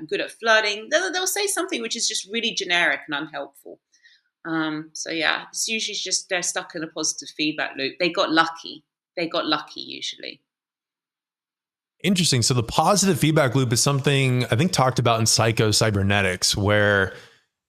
Speaker 2: good at flirting. They'll say something which is just really generic and unhelpful. So yeah, it's usually just they're stuck in a positive feedback loop. They got lucky. They got lucky usually.
Speaker 1: Interesting. So the positive feedback loop is something I think talked about in psycho-cybernetics, where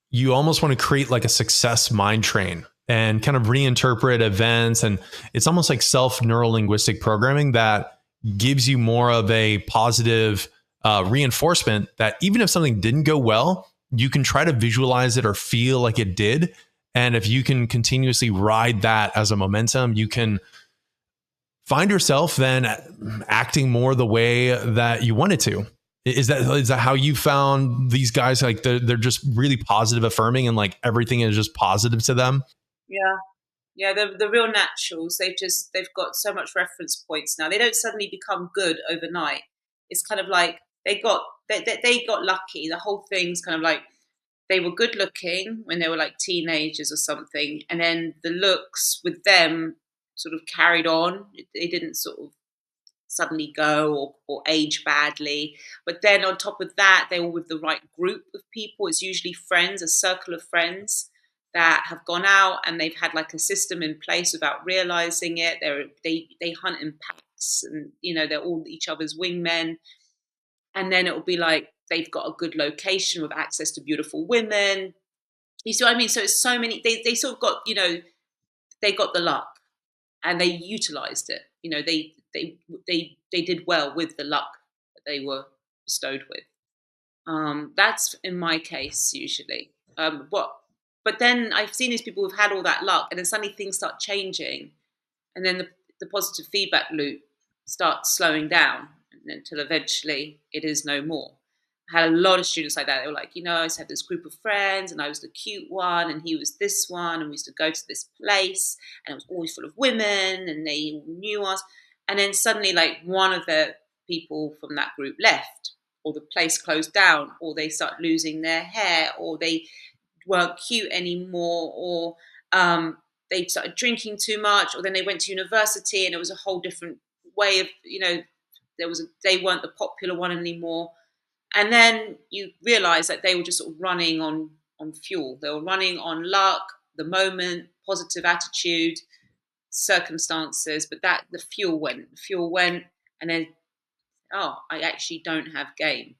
Speaker 1: you almost want to create like a success mind train and kind of reinterpret events. And it's almost like self neural linguistic programming that gives you more of a positive reinforcement that even if something didn't go well, you can try to visualize it or feel like it did. And if you can continuously ride that as a momentum, you can find yourself then acting more the way that you wanted to. Is that how you found these guys? Like they're just really positive affirming and like everything is just positive to them.
Speaker 2: Yeah. Yeah, the real naturals. They've got so much reference points now. They don't suddenly become good overnight. It's kind of like they got lucky. The whole thing's kind of like they were good looking when they were like teenagers or something, and then the looks with them sort of carried on. They didn't sort of suddenly go or age badly. But then on top of that, they were with the right group of people. It's usually friends, a circle of friends that have gone out and they've had like a system in place without realizing it. They hunt in packs, and they're all each other's wingmen. And then it will be like they've got a good location with access to beautiful women. You see what I mean? So it's so many. They sort of got they got the luck and they utilized it. They did well with the luck that they were bestowed with. That's in my case usually. But then I've seen these people who've had all that luck, and then suddenly things start changing, and then the positive feedback loop starts slowing down until eventually it is no more. I had a lot of students like that. They were like, I used to have this group of friends, and I was the cute one, and he was this one, and we used to go to this place, and it was always full of women, and they all knew us. And then suddenly, like one of the people from that group left, or the place closed down, or they start losing their hair, or they weren't cute anymore, or they started drinking too much, or then they went to university, and it was a whole different way of, they weren't the popular one anymore. And then you realize that they were just sort of running on fuel. They were running on luck, the moment, positive attitude, circumstances, but that the fuel went, and then, oh, I actually don't have game.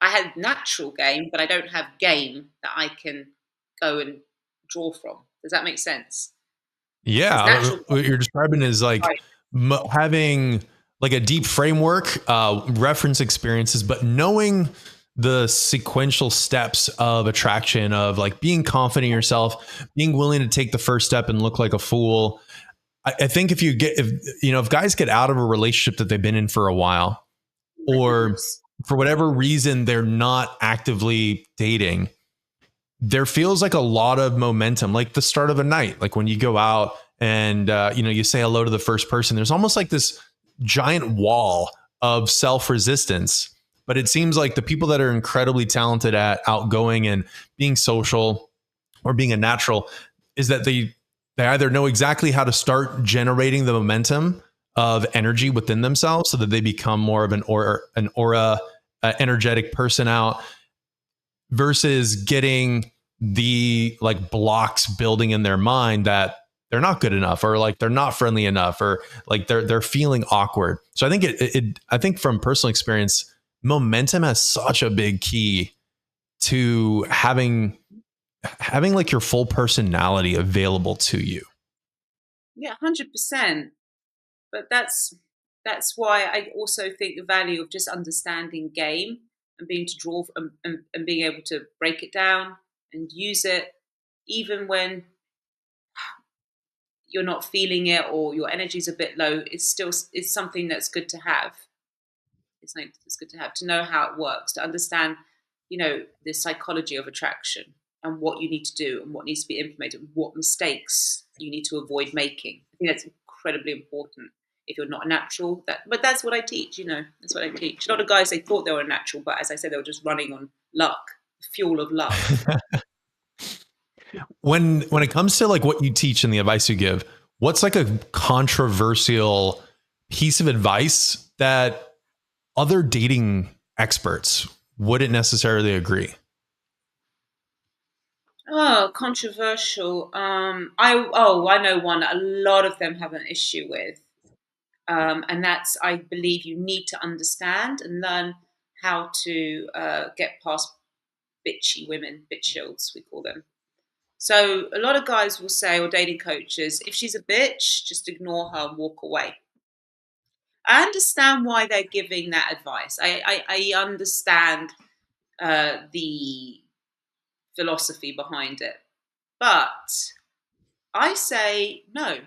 Speaker 2: I had natural game, but I don't have game that I can go and draw from. Does that make sense? Because
Speaker 1: Yeah,
Speaker 2: natural
Speaker 1: what you're describing is like
Speaker 2: right,
Speaker 1: having like a deep framework, reference experiences, but knowing the sequential steps of attraction, of like being confident in yourself, being willing to take the first step and look like a fool. I think if guys get out of a relationship that they've been in for a while,
Speaker 2: my
Speaker 1: or
Speaker 2: goodness.
Speaker 1: for whatever reason they're not actively dating, there feels like a lot of momentum, like the start of a night, like when you go out and you say hello to the first person. There's almost like this giant wall of self-resistance. But it seems like the people that are incredibly talented at outgoing and being social or being a natural is that they either know exactly how to start generating the momentum of energy within themselves so that they become more of an aura energetic person out, versus getting the like blocks building in their mind that they're not good enough, or like they're not friendly enough, or like they're feeling awkward. So I think I think from personal experience, momentum has such a big key to having like your full personality available to you.
Speaker 2: Yeah, 100%. But that's why I also think the value of just understanding game and being to draw and being able to break it down and use it, even when you're not feeling it or your energy's a bit low. It's something that's good to have. It's something that's good to have, to know how it works, to understand, the psychology of attraction and what you need to do and what needs to be implemented, what mistakes you need to avoid making. I think that's incredibly important. If you're not a natural, but that's what I teach. That's what I teach. A lot of guys, they thought they were natural, but as I said, they were just running on luck, fuel of luck.
Speaker 1: When it comes to like what you teach and the advice you give, what's like a controversial piece of advice that other dating experts wouldn't necessarily agree?
Speaker 2: Oh, controversial. I know one a lot of them have an issue with, and that's, I believe you need to understand and learn how to get past bitchy women, bitch shields we call them. So a lot of guys will say, or dating coaches, if she's a bitch, just ignore her and walk away. I understand why they're giving that advice. I understand the philosophy behind it. But I say no,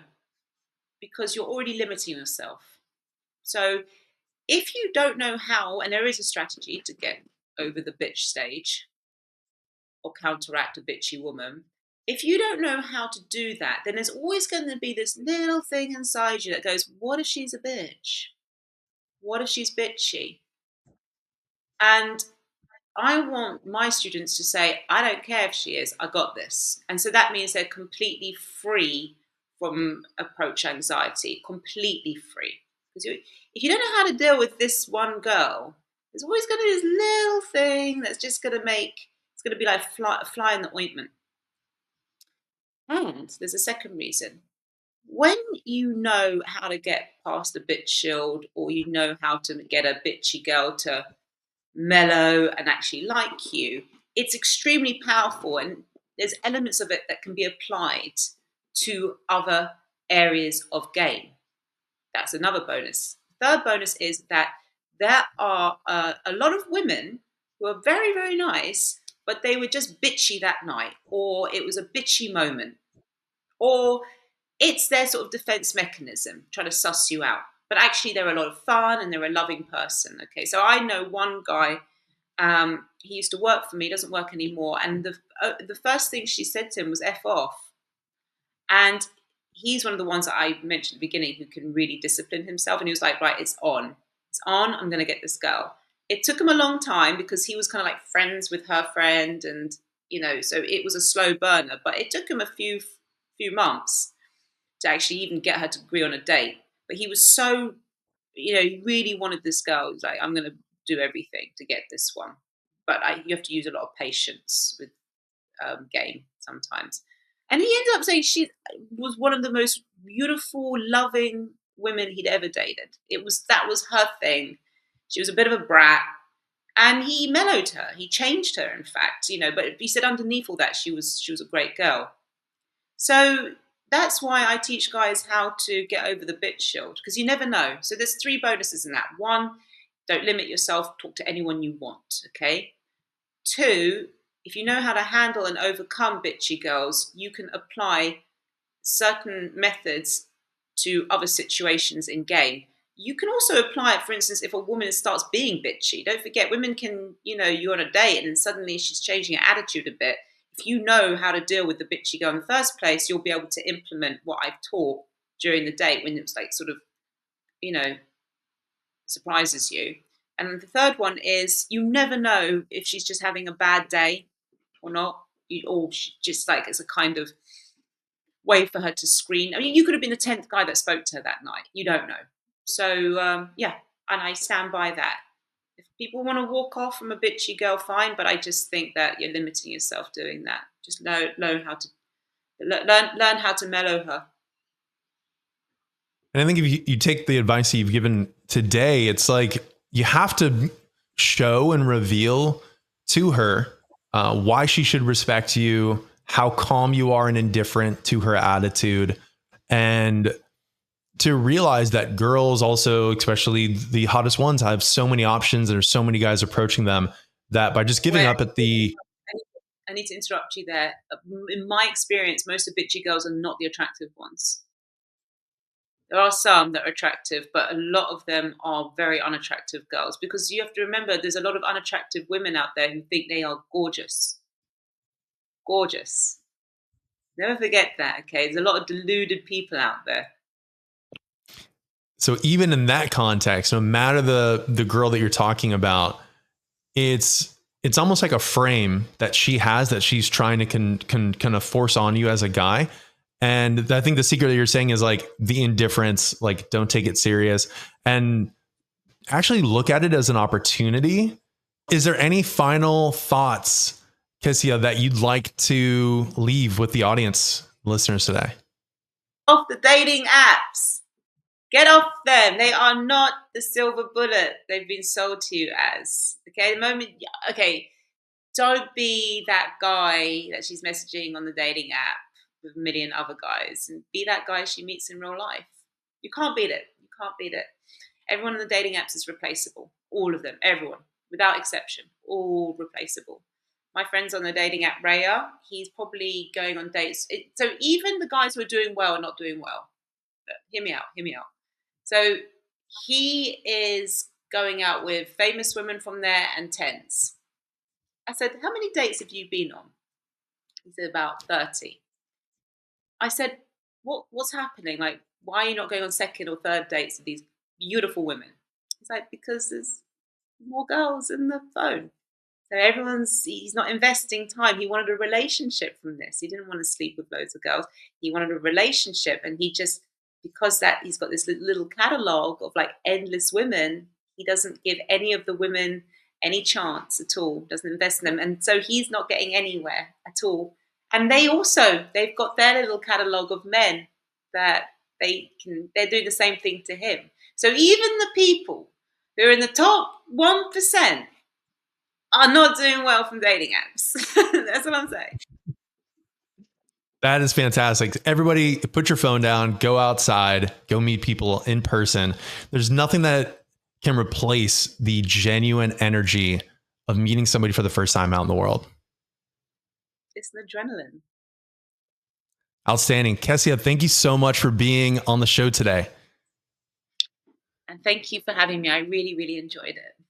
Speaker 2: because you're already limiting yourself. So if you don't know how, and there is a strategy to get over the bitch stage or counteract a bitchy woman, if you don't know how to do that, then there's always going to be this little thing inside you that goes, what if she's a bitch? What if she's bitchy? And I want my students to say, I don't care if she is, I got this. And so that means they're completely free from approach anxiety, completely free. Because if you don't know how to deal with this one girl, there's always going to be this little thing that's just going to it's going to be like a fly in the ointment. And there's a second reason. When you know how to get past a bitch shield, or you know how to get a bitchy girl to mellow and actually like you, it's extremely powerful. And there's elements of it that can be applied to other areas of game. That's another bonus. Third bonus is that there are a lot of women who are very, very nice, but they were just bitchy that night, or it was a bitchy moment, or it's their sort of defense mechanism trying to suss you out. But actually, they're a lot of fun and they're a loving person. Okay, so I know one guy. He used to work for me. Doesn't work anymore. And the first thing she said to him was "f off." And he's one of the ones that I mentioned at the beginning who can really discipline himself. And he was like, "Right, it's on. It's on. I'm going to get this girl." It took him a long time because he was kind of like friends with her friend, and so it was a slow burner. But it took him a few months to actually even get her to agree on a date. But he was so, he really wanted this girl. He was like, I'm going to do everything to get this one. But you have to use a lot of patience with game sometimes. And he ended up saying she was one of the most beautiful, loving women he'd ever dated. That was her thing. She was a bit of a brat, and he mellowed her. He changed her, in fact. But he said underneath all that, she was a great girl. So that's why I teach guys how to get over the bitch shield, because you never know. So there's three bonuses in that. One, don't limit yourself. Talk to anyone you want. Okay. Two, if you know how to handle and overcome bitchy girls, you can apply certain methods to other situations in game. You can also apply it, for instance, if a woman starts being bitchy. Don't forget, women can, you're on a date and then suddenly she's changing her attitude a bit. If you know how to deal with the bitchy girl in the first place, you'll be able to implement what I've taught during the date when it's like sort of, you know, surprises you. And the third one is you never know if she's just having a bad day or not. Or just like it's a kind of way for her to screen. I mean, you could have been the 10th guy that spoke to her that night. You don't know. So, yeah, and I stand by that. If people want to walk off from a bitchy girl, fine. But I just think that you're limiting yourself doing that. Just learn how to learn how to mellow her.
Speaker 1: And I think if you take the advice that you've given today, it's like you have to show and reveal to her why she should respect you, how calm you are and indifferent to her attitude, and to realize that girls also, especially the hottest ones, have so many options and there's so many guys approaching them that by just giving
Speaker 2: Where
Speaker 1: up at the
Speaker 2: I need to interrupt you there. In my experience, most of bitchy girls are not the attractive ones. There are some that are attractive, but a lot of them are very unattractive girls because you have to remember there's a lot of unattractive women out there who think they are gorgeous. Gorgeous. Never forget that, okay? There's a lot of deluded people out there.
Speaker 1: so even in that context, no matter the girl that you're talking about, it's almost like a frame that she has that she's trying to kind of force on you as a guy. And I think the secret that you're saying is like the indifference, like don't take it serious and actually look at it as an opportunity. Is there any final thoughts, Kezia, that you'd like to leave with the audience listeners today?
Speaker 2: Off the dating apps. Get off them. They are not the silver bullet they've been sold to you as. Okay, the moment, okay, don't be that guy that she's messaging on the dating app with a million other guys and be that guy she meets in real life. You can't beat it. You can't beat it. Everyone on the dating apps is replaceable. All of them. Everyone. Without exception. All replaceable. My friend's on the dating app, Raya. He's probably going on dates. So even the guys who are doing well are not doing well. But hear me out. Hear me out. So he is going out with famous women from there and tens. I said, how many dates have you been on? He said, about 30. I said, what's happening? Like, why are you not going on second or third dates with these beautiful women? He's like, because there's more girls in the phone. So he's not investing time. He wanted a relationship from this. He didn't want to sleep with loads of girls. He wanted a relationship. And he just, because that he's got this little catalog of like endless women, he doesn't give any of the women any chance at all, doesn't invest in them. And so he's not getting anywhere at all. And they've got their little catalog of men that they're doing the same thing to him. So even the people who are in the top 1% are not doing well from dating apps. That's what I'm saying.
Speaker 1: That is fantastic. Everybody put your phone down, go outside, go meet people in person. There's nothing that can replace the genuine energy of meeting somebody for the first time out in the world.
Speaker 2: It's an adrenaline.
Speaker 1: Outstanding. Kezia, thank you so much for being on the show today.
Speaker 2: And thank you for having me. I really, really enjoyed it.